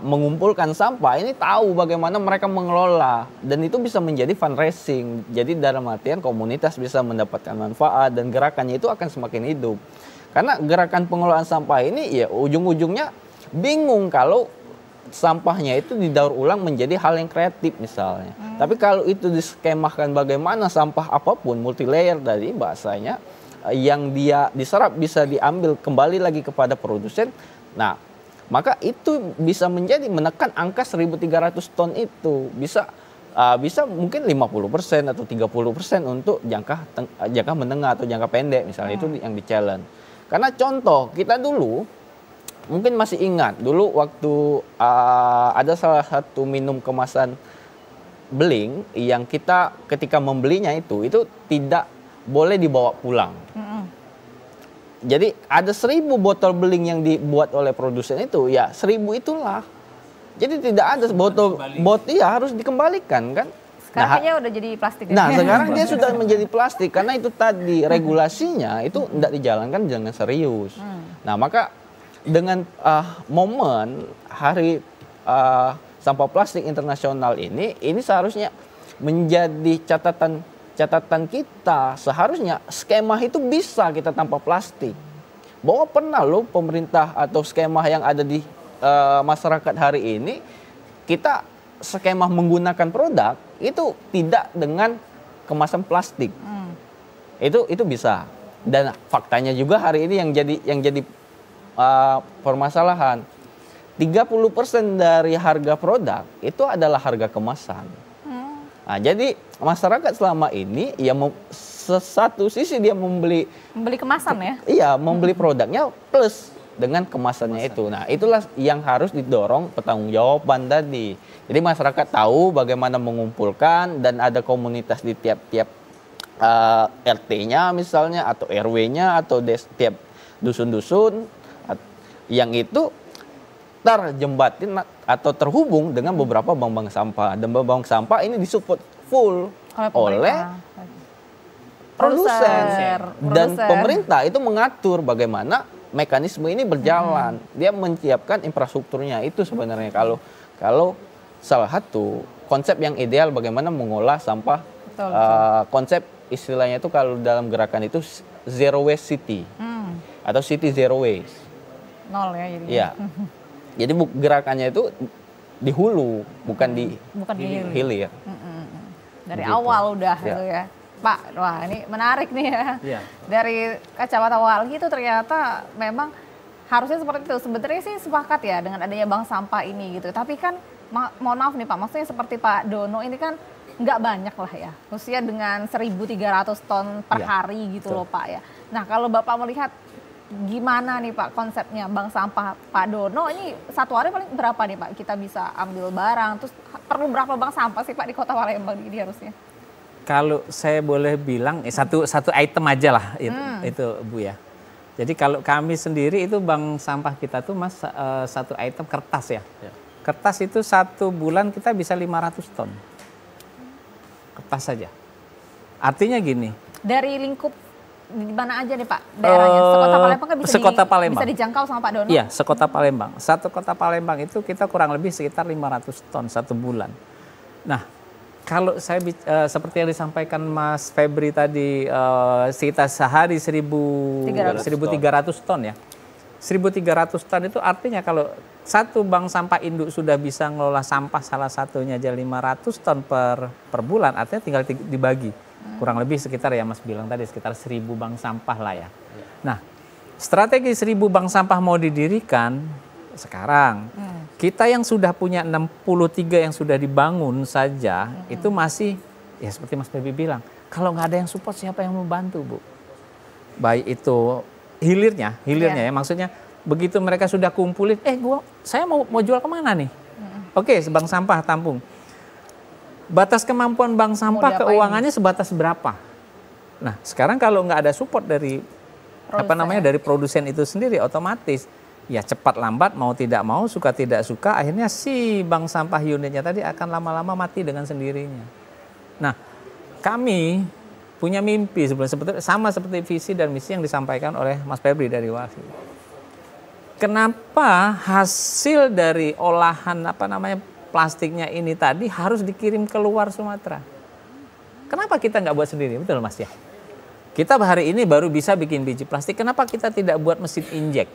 mengumpulkan sampah ini tahu bagaimana mereka mengelola, dan itu bisa menjadi fundraising. Jadi dalam artian komunitas bisa mendapatkan manfaat dan gerakannya itu akan semakin hidup. Karena gerakan pengelolaan sampah ini ya ujung-ujungnya bingung kalau sampahnya itu didaur ulang menjadi hal yang kreatif misalnya. Tapi kalau itu diskemakan bagaimana sampah apapun multi layer tadi bahasanya yang dia diserap bisa diambil kembali lagi kepada produsen. Nah, maka itu bisa menjadi menekan angka 1.300 ton itu bisa mungkin 50% atau 30% untuk jangka menengah atau jangka pendek misalnya. Itu yang di challenge. Karena contoh kita dulu mungkin masih ingat dulu waktu ada salah satu minum kemasan beling yang kita ketika membelinya itu tidak boleh dibawa pulang. Jadi ada 1.000 botol beling yang dibuat oleh produsen itu, ya 1.000 itulah. Jadi tidak ada botol harus dikembalikan kan. Sekarang udah jadi plastik. Nah, sekarang dia sudah menjadi plastik karena itu tadi regulasinya itu tidak dijalankan dengan serius. Nah, maka dengan momen Hari Sampah Plastik Internasional ini seharusnya menjadi catatan kita. Seharusnya skema itu bisa kita tanpa plastik. Bahwa pernah loh pemerintah atau skema yang ada di masyarakat hari ini, kita skema menggunakan produk itu tidak dengan kemasan plastik. Itu bisa. Dan faktanya juga hari ini yang jadi permasalahan, 30% dari harga produk itu adalah harga kemasan. Nah, jadi masyarakat selama ini ya satu sisi dia membeli kemasan ya? Iya, membeli produknya plus dengan kemasannya itu. Nah, itulah yang harus didorong pertanggungjawaban tadi. Jadi masyarakat tahu bagaimana mengumpulkan dan ada komunitas di tiap-tiap RT-nya misalnya atau RW-nya atau tiap dusun-dusun yang itu terjembatin atau terhubung dengan beberapa bank-bank sampah. Dan bank sampah ini disupport full oleh produsen. Dan pemerintah itu mengatur bagaimana mekanisme ini berjalan. Dia menyiapkan infrastrukturnya. Itu sebenarnya kalau salah satu konsep yang ideal bagaimana mengolah sampah. Konsep istilahnya itu kalau dalam gerakan itu zero waste city atau city zero waste. Nol ya jadi. Iya. Jadi gerakannya itu di hulu, bukan di hilir. Dari Begitu. awal udah Ya. gitu ya. Pak, wah ini menarik nih ya. Iya. Dari kacamata Walhi itu ternyata memang harusnya seperti itu. Sebenarnya sih sepakat ya dengan adanya bank sampah ini gitu. Tapi kan mohon maaf nih Pak, maksudnya seperti Pak Dono ini kan nggak banyak lah ya. Khususnya dengan 1.300 ton per Iya, hari gitu betul. loh Pak ya. Nah kalau Bapak melihat gimana nih Pak konsepnya bank sampah Pak Dono ini satu hari paling berapa nih Pak kita bisa ambil barang, terus perlu berapa bank sampah sih Pak di Kota Palembang ini harusnya? Kalau saya boleh bilang satu item aja lah itu Bu ya. Jadi kalau kami sendiri itu bank sampah kita tuh Mas satu item kertas ya. Kertas itu 1 bulan kita bisa 500 ton. Kertas saja. Artinya gini. Dari lingkup di mana aja nih Pak daerahnya? Sekota Palembang kan bisa, Sekota Palembang. bisa dijangkau sama Pak Dono? Iya, sekota Palembang. Satu kota Palembang itu kita kurang lebih sekitar 500 ton 1 bulan. Nah, kalau saya seperti yang disampaikan Mas Febri tadi, sekitar sehari 1.300 ton ya. 1.300 ton itu artinya kalau satu bank sampah induk sudah bisa ngelola sampah salah satunya aja 500 ton per bulan, artinya tinggal dibagi. Kurang lebih sekitar ya Mas bilang tadi sekitar 1.000 bank sampah lah ya. Nah, strategi 1.000 bank sampah mau didirikan sekarang. Kita yang sudah punya 63 yang sudah dibangun saja itu masih ya seperti Mas Febri bilang, kalau nggak ada yang support siapa yang membantu Bu? Baik itu hilirnya ya maksudnya begitu mereka sudah kumpulin, saya mau jual kemana nih? Oke, bank sampah tampung. Batas kemampuan bank sampah keuangannya sebatas berapa? Nah, sekarang kalau nggak ada support dari dari produsen itu sendiri, otomatis ya cepat lambat mau tidak mau, suka tidak suka, akhirnya si bank sampah unitnya tadi akan lama-lama mati dengan sendirinya. Nah, kami punya mimpi sebetulnya sama seperti visi dan misi yang disampaikan oleh Mas Febri dari Walhi. Kenapa hasil dari olahan plastiknya ini tadi harus dikirim keluar Sumatera? Kenapa kita nggak buat sendiri? Betul Mas ya? Kita hari ini baru bisa bikin biji plastik. Kenapa kita tidak buat mesin inject?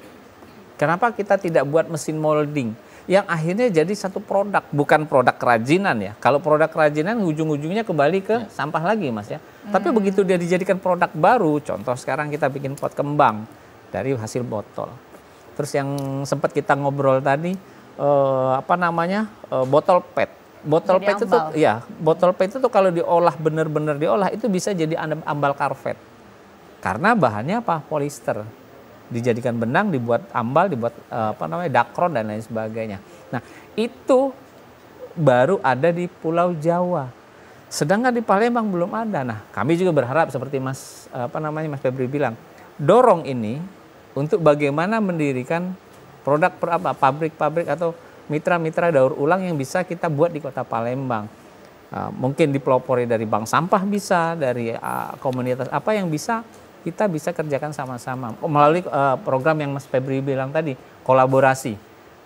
Kenapa kita tidak buat mesin molding? Yang akhirnya jadi satu produk, bukan produk kerajinan ya. Kalau produk kerajinan ujung-ujungnya kembali ke sampah lagi Mas ya. Tapi begitu dia dijadikan produk baru, contoh sekarang kita bikin pot kembang dari hasil botol. Terus yang sempat kita ngobrol tadi, botol PET. Botol PET itu botol PET itu kalau diolah benar-benar diolah itu bisa jadi ambal karpet. Karena bahannya polister. Dijadikan benang, dibuat ambal, dibuat dakron dan lain sebagainya. Nah, itu baru ada di Pulau Jawa. Sedangkan di Palembang belum ada. Nah, kami juga berharap seperti Mas Febri bilang, dorong ini untuk bagaimana mendirikan pabrik-pabrik atau mitra-mitra daur ulang yang bisa kita buat di Kota Palembang. Mungkin dipelopori dari bank sampah bisa, dari komunitas apa yang bisa kita bisa kerjakan sama-sama melalui program yang Mas Febri bilang tadi, kolaborasi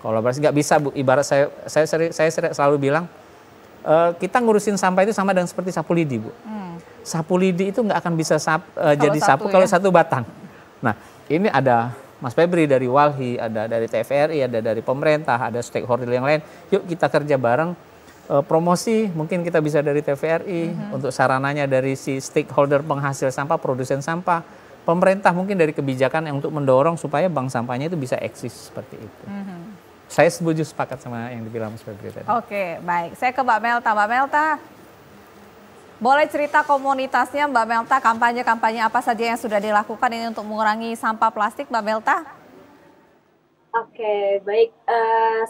nggak bisa Bu, ibarat saya selalu bilang kita ngurusin sampah itu sama dengan seperti sapu lidi Bu. Sapu lidi itu nggak akan bisa jadi sapu kalau satu batang. Nah, ini ada Mas Febri dari Walhi, ada dari TVRI, ada dari pemerintah, ada stakeholder yang lain. Yuk kita kerja bareng, promosi mungkin kita bisa dari TVRI, untuk sarananya dari si stakeholder penghasil sampah, produsen sampah. Pemerintah mungkin dari kebijakan yang untuk mendorong supaya bank sampahnya itu bisa eksis seperti itu. Saya sepakat sama yang dibilang Mas Febri tadi. Oke, baik. Saya ke Mbak Melta. Mbak Melta, boleh cerita komunitasnya Mbak Melta, kampanye-kampanye apa saja yang sudah dilakukan ini untuk mengurangi sampah plastik Mbak Melta? Oke, baik.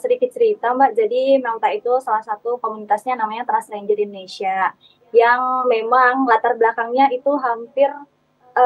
Sedikit cerita, Mbak. Jadi Melta itu salah satu komunitasnya namanya Trust Ranger Indonesia, yang memang latar belakangnya itu hampir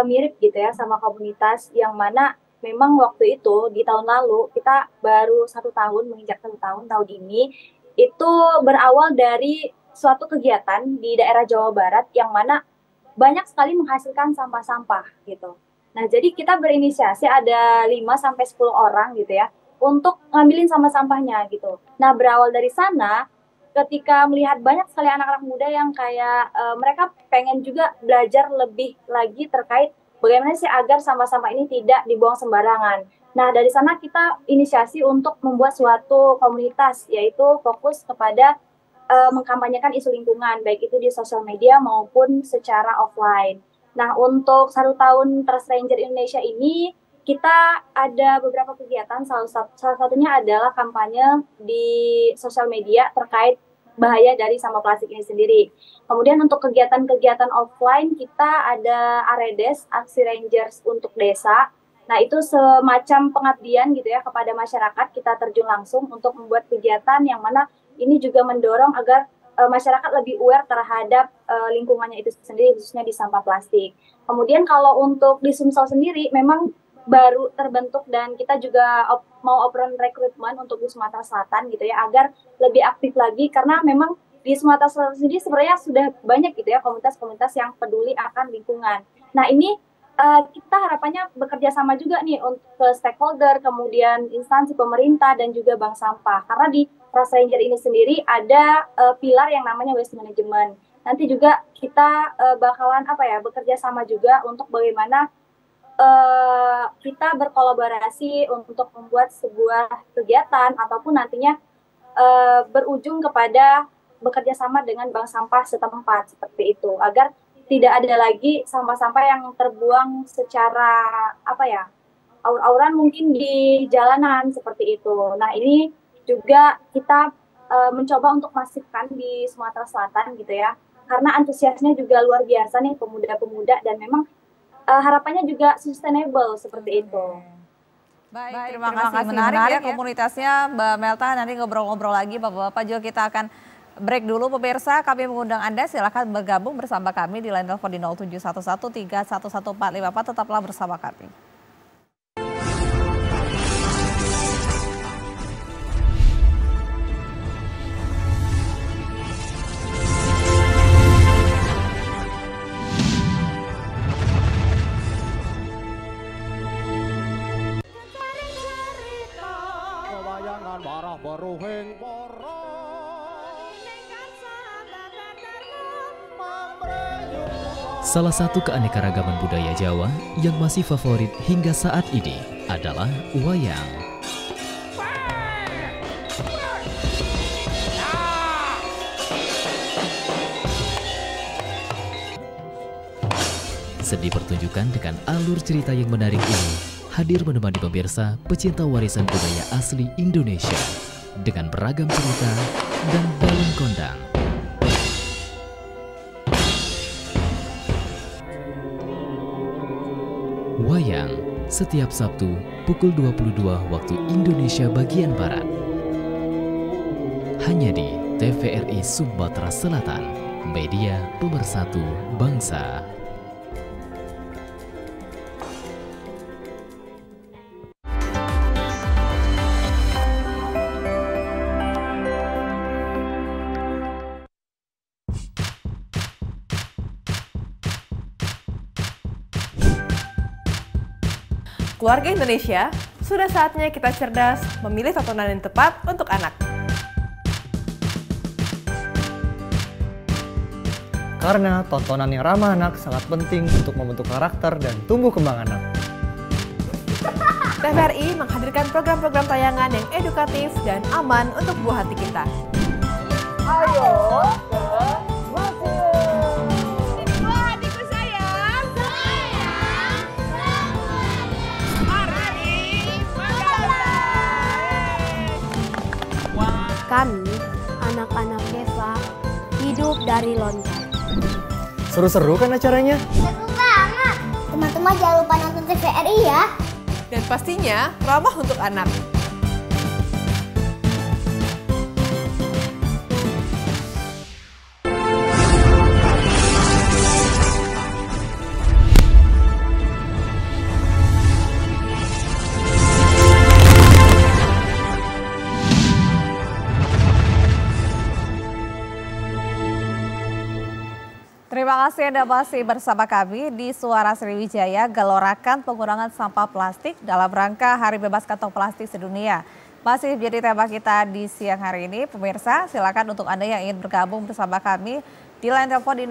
mirip gitu ya sama komunitas yang mana memang waktu itu di tahun lalu kita baru 1 tahun menginjak 1 tahun tahun ini itu berawal dari suatu kegiatan di daerah Jawa Barat yang mana banyak sekali menghasilkan sampah-sampah gitu. Nah, jadi kita berinisiasi ada 5 sampai 10 orang gitu ya untuk ngambilin sampah-sampahnya gitu. Nah, berawal dari sana ketika melihat banyak sekali anak-anak muda yang kayak mereka pengen juga belajar lebih lagi terkait bagaimana sih agar sampah-sampah ini tidak dibuang sembarangan. Nah, dari sana kita inisiasi untuk membuat suatu komunitas yaitu fokus kepada mengkampanyekan isu lingkungan, baik itu di sosial media maupun secara offline. Nah, untuk 1 tahun Trust Ranger Indonesia ini, kita ada beberapa kegiatan, salah satunya adalah kampanye di sosial media terkait bahaya dari sampah plastik ini sendiri. Kemudian untuk kegiatan-kegiatan offline, kita ada AREDES, Aksi Rangers untuk Desa. Nah, itu semacam pengabdian gitu ya kepada masyarakat, kita terjun langsung untuk membuat kegiatan yang mana ini juga mendorong agar masyarakat lebih aware terhadap lingkungannya itu sendiri, khususnya di sampah plastik. Kemudian kalau untuk di Sumsel sendiri memang baru terbentuk dan kita juga mau open rekrutmen untuk di Sumatera Selatan gitu ya, agar lebih aktif lagi karena memang di Sumatera Selatan sendiri sebenarnya sudah banyak gitu ya komunitas-komunitas yang peduli akan lingkungan. Nah, ini kita harapannya bekerja sama juga nih untuk ke stakeholder, kemudian instansi pemerintah dan juga bank sampah. Karena di Trust Ranger ini sendiri ada pilar yang namanya waste management. Nanti juga kita bakalan bekerja sama juga untuk bagaimana kita berkolaborasi untuk membuat sebuah kegiatan ataupun nantinya berujung kepada bekerja sama dengan bank sampah setempat seperti itu agar tidak ada lagi sampah-sampah yang terbuang secara aur-auran mungkin di jalanan seperti itu. Nah, ini juga kita mencoba untuk masifkan di Sumatera Selatan gitu ya, karena antusiasnya juga luar biasa nih pemuda-pemuda dan memang harapannya juga sustainable seperti itu. Baik, terima kasih. Menarik ya komunitasnya Mbak Melta. Nanti ngobrol-ngobrol lagi Bapak-Bapak juga. Kita akan break dulu pemirsa. Kami mengundang Anda silakan bergabung bersama kami di line telepon di 0711311454. Tetaplah bersama kami. Salah satu keanekaragaman budaya Jawa yang masih favorit hingga saat ini adalah wayang. Seni pertunjukan dengan alur cerita yang menarik ini hadir menemani pemirsa pecinta warisan budaya asli Indonesia dengan beragam cerita dan daun kondang. Wayang setiap Sabtu pukul 22 waktu Indonesia bagian Barat. Hanya di TVRI Sumatera Selatan, media pemersatu bangsa. Keluarga Indonesia, sudah saatnya kita cerdas memilih tontonan yang tepat untuk anak. Karena tontonan yang ramah anak sangat penting untuk membentuk karakter dan tumbuh kembang anak. TVRI menghadirkan program-program tayangan yang edukatif dan aman untuk buah hati kita. Ayo ke museum. Buah hatiku sayang. Kami, anak-anak Deva, hidup dari lontar. Seru-seru kan acaranya? Seru banget! Teman-teman jangan lupa nonton TVRI ya. Dan pastinya ramah untuk anak. Terima kasih Anda masih bersama kami di Suara Sriwijaya, gelorakan pengurangan sampah plastik dalam rangka Hari Bebas Kantong Plastik Sedunia. Masih jadi tema kita di siang hari ini. Pemirsa, silakan untuk Anda yang ingin bergabung bersama kami di line telepon di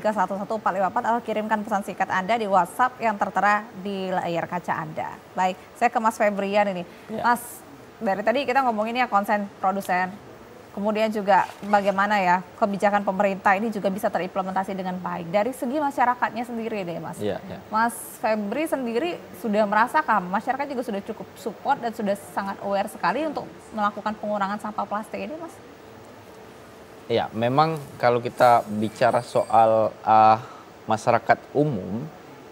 0711311454 atau kirimkan pesan singkat Anda di WhatsApp yang tertera di layar kaca Anda. Baik, saya ke Mas Febrian ini. Mas, dari tadi kita ngomongin ya konsen produsen. Kemudian juga bagaimana ya kebijakan pemerintah ini juga bisa terimplementasi dengan baik. Dari segi masyarakatnya sendiri deh Mas. Mas Febri sendiri sudah merasakan, masyarakat juga sudah cukup support dan sudah sangat aware sekali untuk melakukan pengurangan sampah plastik ini Mas? Ya, memang kalau kita bicara soal masyarakat umum,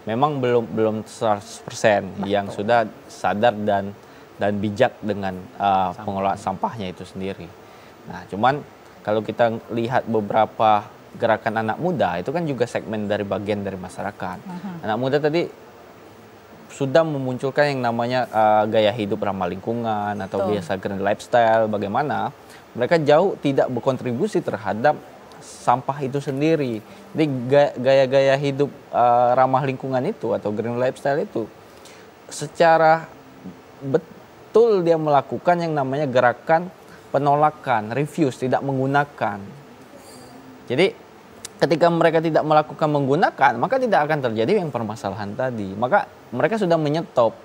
memang belum 100% yang sudah sadar dan bijak dengan pengelolaan sampahnya itu sendiri. Nah, cuman kalau kita lihat beberapa gerakan anak muda, itu kan juga segmen dari bagian dari masyarakat. Anak muda tadi sudah memunculkan yang namanya gaya hidup ramah lingkungan atau biasa green lifestyle, bagaimana mereka jauh tidak berkontribusi terhadap sampah itu sendiri. Jadi gaya-gaya hidup ramah lingkungan itu atau green lifestyle itu secara betul dia melakukan yang namanya gerakan penolakan, refuse, tidak menggunakan. Jadi ketika mereka tidak melakukan menggunakan, maka tidak akan terjadi yang permasalahan tadi. Maka mereka sudah menyetop.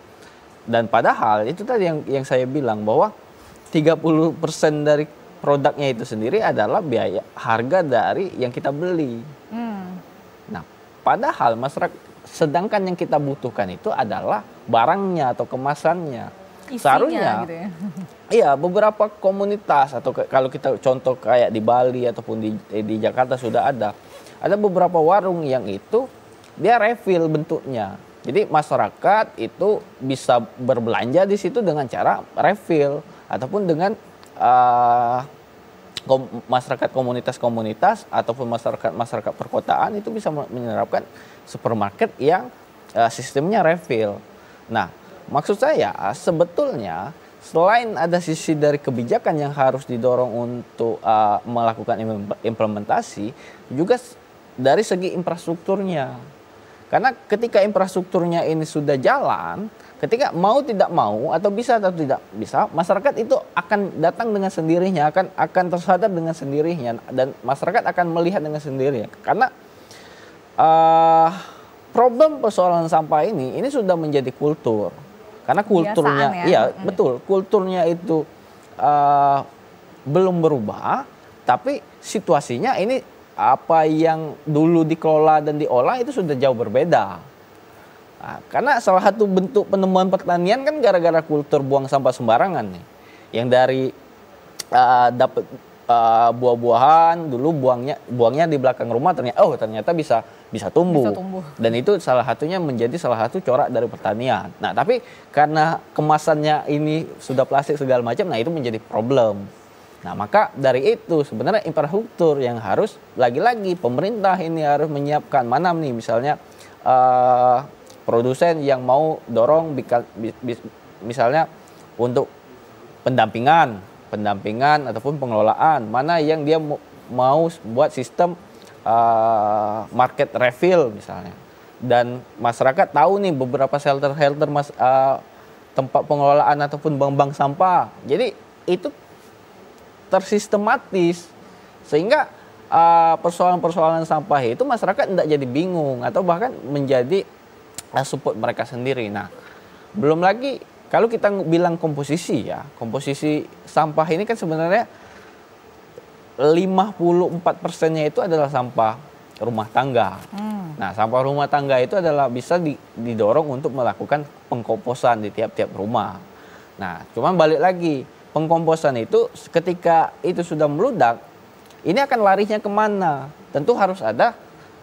Dan padahal itu tadi yang saya bilang bahwa 30% dari produknya itu sendiri adalah biaya harga dari yang kita beli. Nah, padahal masyarakat, sedangkan yang kita butuhkan itu adalah barangnya atau kemasannya. Seharusnya, gitu ya. Iya, beberapa komunitas atau kalau kita contoh kayak di Bali ataupun di Jakarta sudah ada beberapa warung yang itu dia refill bentuknya. Jadi masyarakat itu bisa berbelanja di situ dengan cara refill ataupun dengan masyarakat komunitas-komunitas ataupun masyarakat perkotaan itu bisa menerapkan supermarket yang sistemnya refill. Nah, maksud saya sebetulnya selain ada sisi dari kebijakan yang harus didorong untuk melakukan implementasi, juga dari segi infrastrukturnya. Karena ketika infrastrukturnya ini sudah jalan, ketika mau tidak mau atau bisa atau tidak bisa, masyarakat itu akan datang dengan sendirinya, akan tersadar dengan sendirinya, dan masyarakat akan melihat dengan sendirinya. Karena problem persoalan sampah ini sudah menjadi kultur. Karena kulturnya, betul, kulturnya itu belum berubah, tapi situasinya ini apa yang dulu dikelola dan diolah itu sudah jauh berbeda. Nah, karena salah satu bentuk penemuan pertanian kan gara-gara kultur buang sampah sembarangan nih, yang dari dapat buah-buahan dulu buangnya di belakang rumah, ternyata bisa tumbuh. Dan itu salah satunya menjadi salah satu corak dari pertanian. Nah, tapi karena kemasannya ini sudah plastik segala macam, nah itu menjadi problem. Nah, maka dari itu sebenarnya infrastruktur yang harus lagi-lagi pemerintah ini harus menyiapkan, mana nih misalnya produsen yang mau dorong misalnya untuk pendampingan ataupun pengelolaan, mana yang dia mau buat sistem market refill misalnya, dan masyarakat tahu nih beberapa shelter tempat pengelolaan ataupun bank sampah. Jadi itu tersistematis sehingga persoalan-persoalan sampah itu masyarakat tidak jadi bingung atau bahkan menjadi support mereka sendiri. Nah, belum lagi kalau kita bilang komposisi sampah ini kan sebenarnya 54%-nya itu adalah sampah rumah tangga. Nah, sampah rumah tangga itu adalah bisa didorong untuk melakukan pengkomposan di tiap-tiap rumah. Nah, cuman balik lagi, pengkomposan itu ketika itu sudah meludak, ini akan larinya kemana? Tentu harus ada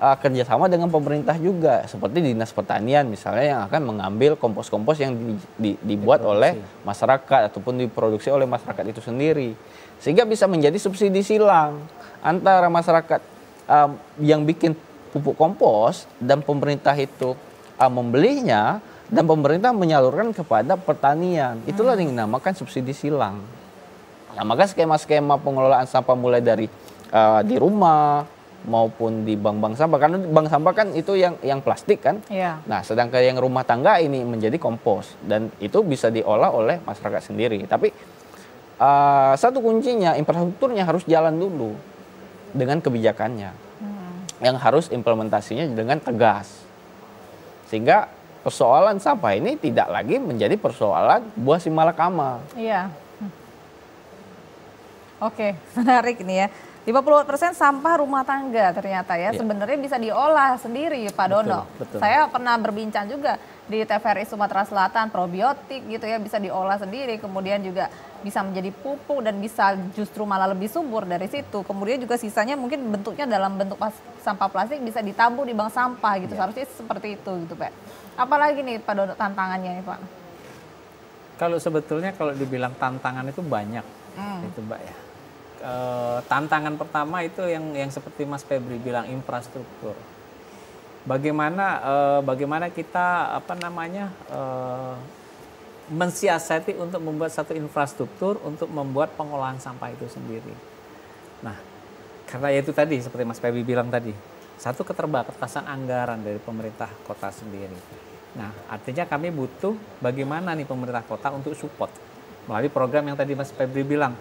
kerjasama dengan pemerintah juga, seperti Dinas Pertanian misalnya yang akan mengambil kompos-kompos yang dibuat oleh masyarakat ataupun diproduksi oleh masyarakat itu sendiri. Sehingga bisa menjadi subsidi silang antara masyarakat yang bikin pupuk kompos dan pemerintah itu membelinya dan pemerintah menyalurkan kepada pertanian. Itulah yang dinamakan subsidi silang. Nah, maka skema-skema pengelolaan sampah mulai dari di rumah, maupun di bank-bank sampah, karena bank sampah kan itu yang plastik kan. Iya. Nah, sedangkan yang rumah tangga ini menjadi kompos dan itu bisa diolah oleh masyarakat sendiri. Tapi satu kuncinya infrastrukturnya harus jalan dulu dengan kebijakannya, yang harus implementasinya dengan tegas, sehingga persoalan sampah ini tidak lagi menjadi persoalan buah si malakama. Iya. Oke, menarik nih ya. 50% sampah rumah tangga ternyata ya, sebenarnya bisa diolah sendiri Pak Dono. Betul. Saya pernah berbincang juga di TVRI Sumatera Selatan, probiotik gitu ya bisa diolah sendiri, kemudian juga bisa menjadi pupuk dan bisa justru malah lebih subur dari situ. Kemudian juga sisanya mungkin bentuknya dalam bentuk sampah plastik bisa ditabung di bank sampah gitu. Seharusnya seperti itu gitu Pak. Apalagi nih Pak Dono tantangannya nih Pak? Kalau sebetulnya kalau dibilang tantangan itu banyak, itu Mbak ya. Tantangan pertama itu yang seperti Mas Febri bilang, infrastruktur. Bagaimana kita mensiasati untuk membuat satu infrastruktur untuk membuat pengolahan sampah itu sendiri. Nah, karena itu tadi seperti Mas Febri bilang tadi, satu keterbatasan anggaran dari pemerintah kota sendiri. Nah, artinya kami butuh bagaimana nih pemerintah kota untuk support melalui program yang tadi Mas Febri bilang.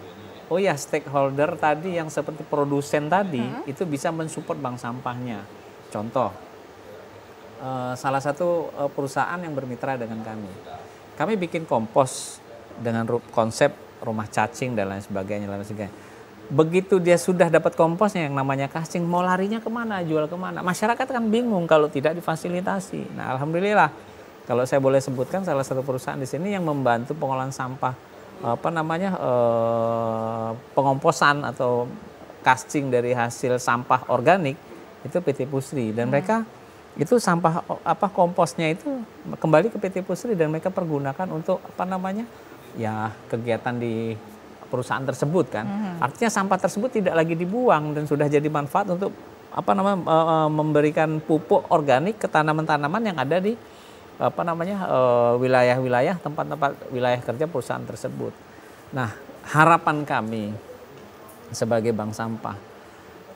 Oh ya, stakeholder tadi yang seperti produsen tadi itu bisa mensupport bank sampahnya. Contoh, salah satu perusahaan yang bermitra dengan kami. Kami bikin kompos dengan konsep rumah cacing dan lain sebagainya. Begitu dia sudah dapat komposnya yang namanya cacing, mau larinya kemana, jual kemana? Masyarakat kan bingung kalau tidak difasilitasi. Nah, alhamdulillah, kalau saya boleh sebutkan salah satu perusahaan di sini yang membantu pengolahan sampah pengomposan atau casting dari hasil sampah organik itu PT Pusri, dan mereka itu sampah komposnya itu kembali ke PT Pusri dan mereka pergunakan untuk kegiatan di perusahaan tersebut kan. Artinya sampah tersebut tidak lagi dibuang dan sudah jadi manfaat untuk memberikan pupuk organik ke tanaman-tanaman yang ada di wilayah-wilayah tempat-tempat wilayah kerja perusahaan tersebut. Nah, harapan kami sebagai bank sampah,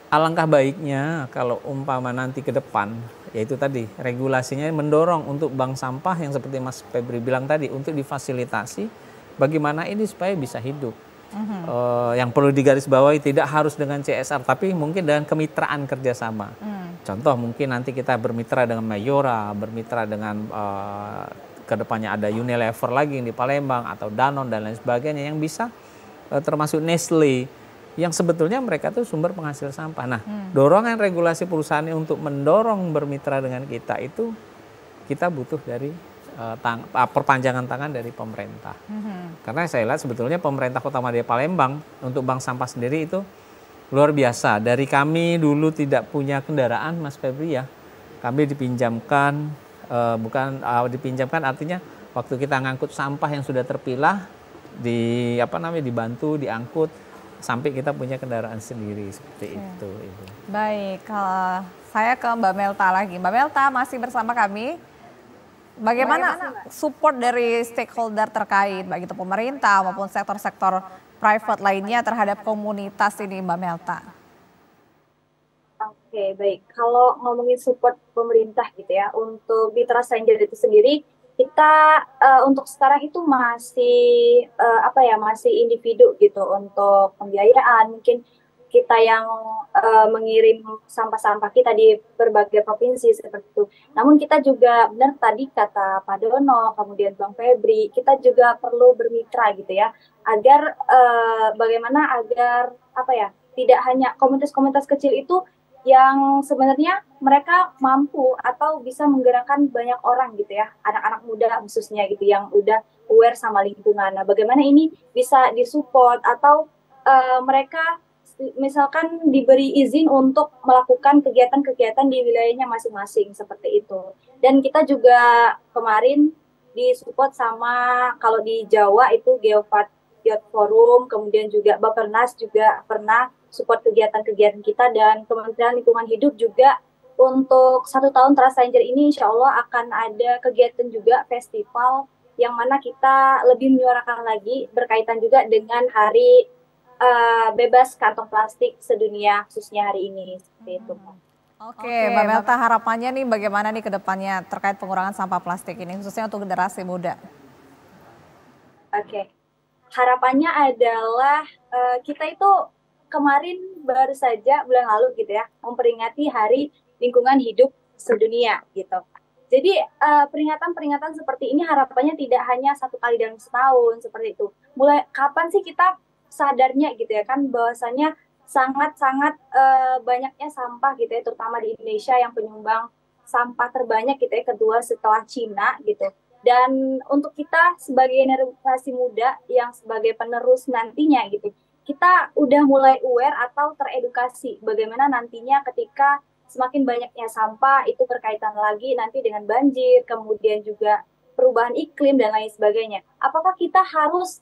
alangkah baiknya kalau umpama nanti ke depan, yaitu tadi regulasinya mendorong untuk bank sampah yang seperti Mas Febri bilang tadi, untuk difasilitasi bagaimana ini supaya bisa hidup. Yang perlu digarisbawahi tidak harus dengan CSR, tapi mungkin dengan kemitraan kerjasama. Contoh mungkin nanti kita bermitra dengan Mayora, bermitra dengan kedepannya ada Unilever lagi di Palembang atau Danone dan lain sebagainya yang bisa termasuk Nestle yang sebetulnya mereka tuh sumber penghasil sampah. Nah, dorongan regulasi perusahaan untuk mendorong bermitra dengan kita itu kita butuh dari perpanjangan tangan dari pemerintah. Karena saya lihat sebetulnya pemerintah Kota Madya Palembang untuk bank sampah sendiri itu luar biasa. Dari kami dulu tidak punya kendaraan, Mas Febri ya, kami dipinjamkan, dipinjamkan artinya waktu kita ngangkut sampah yang sudah terpilah, dibantu, diangkut, sampai kita punya kendaraan sendiri seperti itu. Ibu. Baik, saya ke Mbak Melta lagi. Mbak Melta masih bersama kami. Bagaimana support dari stakeholder terkait, baik itu pemerintah maupun sektor-sektor private lainnya terhadap komunitas ini, Mbak Melta? Oke, baik. Kalau ngomongin support pemerintah gitu ya, untuk di Trastranger itu sendiri, kita untuk sekarang itu masih masih individu gitu untuk pembiayaan. Mungkin kita yang mengirim sampah-sampah kita di berbagai provinsi seperti itu. Namun kita juga benar tadi kata Pak Dono, kemudian Bang Febri, kita juga perlu bermitra gitu ya, agar bagaimana agar tidak hanya komunitas-komunitas kecil itu yang sebenarnya mereka mampu atau bisa menggerakkan banyak orang gitu ya, anak-anak muda khususnya gitu yang udah aware sama lingkungan. Nah, bagaimana ini bisa disupport atau mereka misalkan diberi izin untuk melakukan kegiatan-kegiatan di wilayahnya masing-masing seperti itu. Dan kita juga kemarin disupport sama, kalau di Jawa itu Geopark Youth Forum, kemudian juga Bappenas juga pernah support kegiatan-kegiatan kita, dan Kementerian Lingkungan Hidup juga untuk 1 tahun Trastranger ini insya Allah akan ada kegiatan juga festival yang mana kita lebih menyuarakan lagi berkaitan juga dengan Hari bebas kantong plastik sedunia khususnya hari ini seperti itu. Oke, Mbak Melta, harapannya nih bagaimana nih ke depannya terkait pengurangan sampah plastik ini khususnya untuk generasi muda? Oke, harapannya adalah kita itu kemarin baru saja bulan lalu gitu ya memperingati Hari Lingkungan Hidup Sedunia gitu. Jadi peringatan-peringatan seperti ini harapannya tidak hanya satu kali dalam setahun seperti itu. Mulai kapan sih kita sadarnya gitu ya kan bahwasanya sangat-sangat banyaknya sampah gitu ya, terutama di Indonesia yang penyumbang sampah terbanyak gitu ya, kedua setelah Cina gitu. Dan untuk kita sebagai generasi muda yang sebagai penerus nantinya gitu, kita udah mulai aware atau teredukasi bagaimana nantinya ketika semakin banyaknya sampah itu berkaitan lagi nanti dengan banjir, kemudian juga perubahan iklim dan lain sebagainya. Apakah kita harus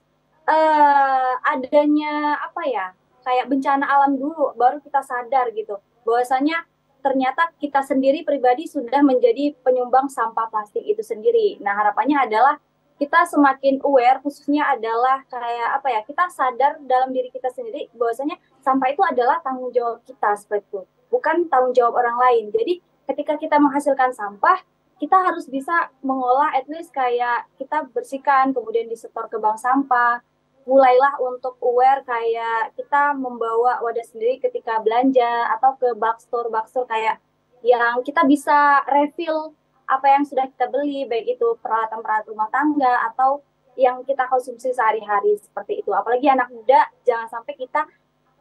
adanya apa ya, kayak bencana alam dulu baru kita sadar gitu bahwasanya ternyata kita sendiri pribadi sudah menjadi penyumbang sampah plastik itu sendiri. Nah, harapannya adalah kita semakin aware, khususnya adalah kayak apa ya, kita sadar dalam diri kita sendiri bahwasanya sampah itu adalah tanggung jawab kita seperti itu, bukan tanggung jawab orang lain. Jadi ketika kita menghasilkan sampah, kita harus bisa mengolah, at least kayak kita bersihkan, kemudian disetor ke bank sampah. Mulailah untuk aware kayak kita membawa wadah sendiri ketika belanja atau ke box store kayak yang kita bisa refill apa yang sudah kita beli, baik itu peralatan-peralatan rumah tangga atau yang kita konsumsi sehari-hari seperti itu. Apalagi anak muda, jangan sampai kita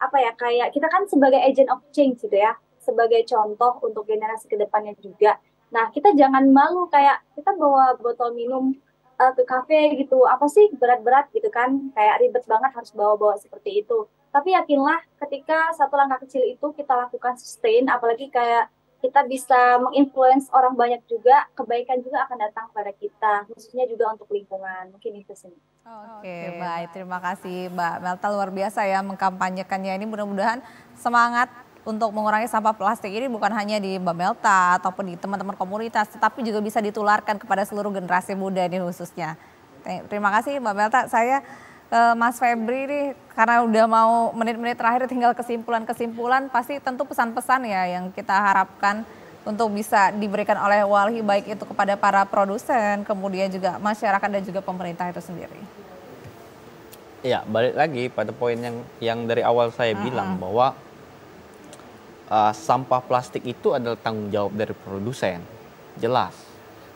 apa ya, kayak kita kan sebagai agent of change gitu ya, sebagai contoh untuk generasi kedepannya juga. Nah, kita jangan malu kayak kita bawa botol minum ke kafe gitu, apa sih berat-berat gitu kan, kayak ribet banget harus bawa-bawa seperti itu. Tapi yakinlah ketika satu langkah kecil itu kita lakukan sustain, apalagi kayak kita bisa menginfluence orang banyak juga, kebaikan juga akan datang pada kita, khususnya juga untuk lingkungan. Mungkin itu sih. Oke, baik. Terima kasih Mbak Melta, luar biasa ya mengkampanyekannya ini. Mudah-mudahan semangat untuk mengurangi sampah plastik ini bukan hanya di Mbak Melta ataupun di teman-teman komunitas, tetapi juga bisa ditularkan kepada seluruh generasi muda ini khususnya. Terima kasih Mbak Melta. Saya Mas Febri nih, karena udah mau menit-menit terakhir tinggal kesimpulan-kesimpulan, pasti tentu pesan-pesan ya yang kita harapkan untuk bisa diberikan oleh Walhi, baik itu kepada para produsen, kemudian juga masyarakat dan juga pemerintah itu sendiri. Ya, balik lagi pada poin yang dari awal saya bilang bahwa sampah plastik itu adalah tanggung jawab dari produsen, jelas.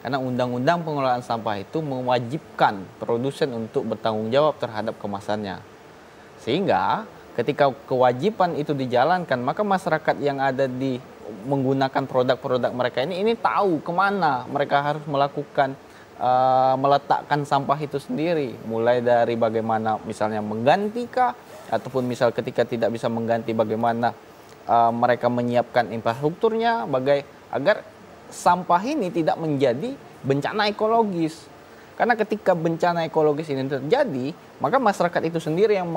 Karena undang-undang pengelolaan sampah itu mewajibkan produsen untuk bertanggung jawab terhadap kemasannya. Sehingga ketika kewajiban itu dijalankan, maka masyarakat yang ada di menggunakan produk-produk mereka ini tahu kemana mereka harus melakukan meletakkan sampah itu sendiri. Mulai dari bagaimana misalnya menggantikah, ataupun misal ketika tidak bisa mengganti bagaimana mereka menyiapkan infrastrukturnya agar sampah ini tidak menjadi bencana ekologis. Karena ketika bencana ekologis ini terjadi, maka masyarakat itu sendiri yang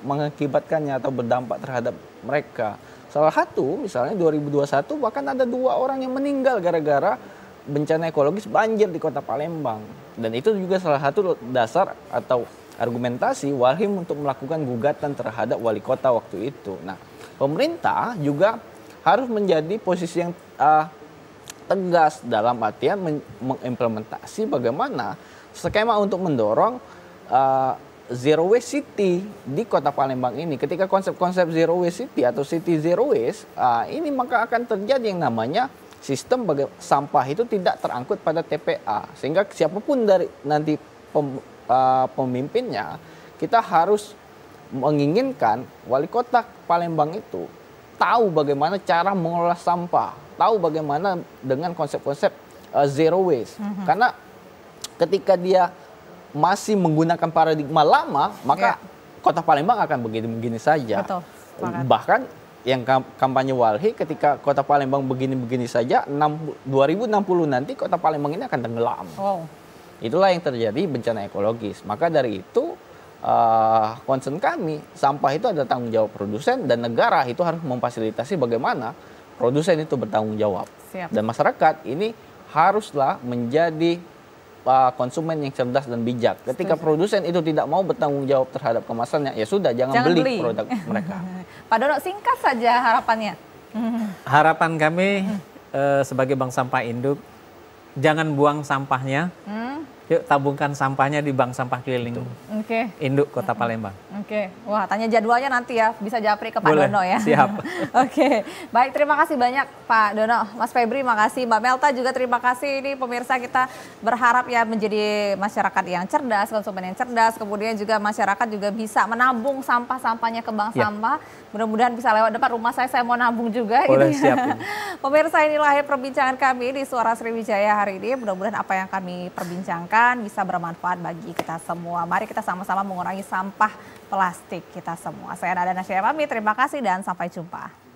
mengakibatkannya atau berdampak terhadap mereka. Salah satu misalnya 2021 bahkan ada 2 orang yang meninggal gara-gara bencana ekologis banjir di Kota Palembang. Dan itu juga salah satu dasar atau argumentasi Walhim untuk melakukan gugatan terhadap wali kota waktu itu. Nah, pemerintah juga harus menjadi posisi yang tegas dalam artian mengimplementasi bagaimana skema untuk mendorong zero waste city di Kota Palembang ini. Ketika konsep-konsep zero waste city atau city zero waste ini, maka akan terjadi yang namanya sistem sampah itu tidak terangkut pada TPA, sehingga siapapun dari nanti pemimpinnya, kita harus menginginkan wali kota Palembang itu tahu bagaimana cara mengolah sampah, tahu bagaimana dengan konsep-konsep zero waste. Karena ketika dia masih menggunakan paradigma lama, maka Kota Palembang akan begini-begini saja. Betul. Bahkan yang kampanye Walhi ketika Kota Palembang begini-begini saja, 2060 nanti Kota Palembang ini akan tenggelam. Itulah yang terjadi bencana ekologis. Maka dari itu concern kami, sampah itu adalah tanggung jawab produsen dan negara itu harus memfasilitasi bagaimana produsen itu bertanggung jawab. Siap. Dan masyarakat ini haruslah menjadi konsumen yang cerdas dan bijak. Ketika produsen itu tidak mau bertanggung jawab terhadap kemasannya, ya sudah jangan beli produk mereka. Pak Dono, singkat saja harapannya. Harapan kami sebagai Bank Sampah Induk, jangan buang sampahnya. Yuk tabungkan sampahnya di bank sampah keliling Induk Kota Palembang. Wah, tanya jadwalnya nanti ya, bisa japri ke Pak Boleh, Dono ya. siap. Baik, terima kasih banyak Pak Dono. Mas Febri, makasih. Mbak Melta juga terima kasih. Ini pemirsa, kita berharap ya menjadi masyarakat yang cerdas, konsumen yang cerdas, kemudian juga masyarakat juga bisa menabung sampah-sampahnya ke bank sampah. Mudah-mudahan bisa lewat depan rumah saya mau nabung juga. Boleh, gitu ya. siap. Pemirsa, inilah akhir perbincangan kami di Suara Sriwijaya hari ini. Mudah-mudahan apa yang kami perbincangkan bisa bermanfaat bagi kita semua. Mari kita sama-sama mengurangi sampah plastik kita semua. Saya Nada Nasya pamit, terima kasih dan sampai jumpa.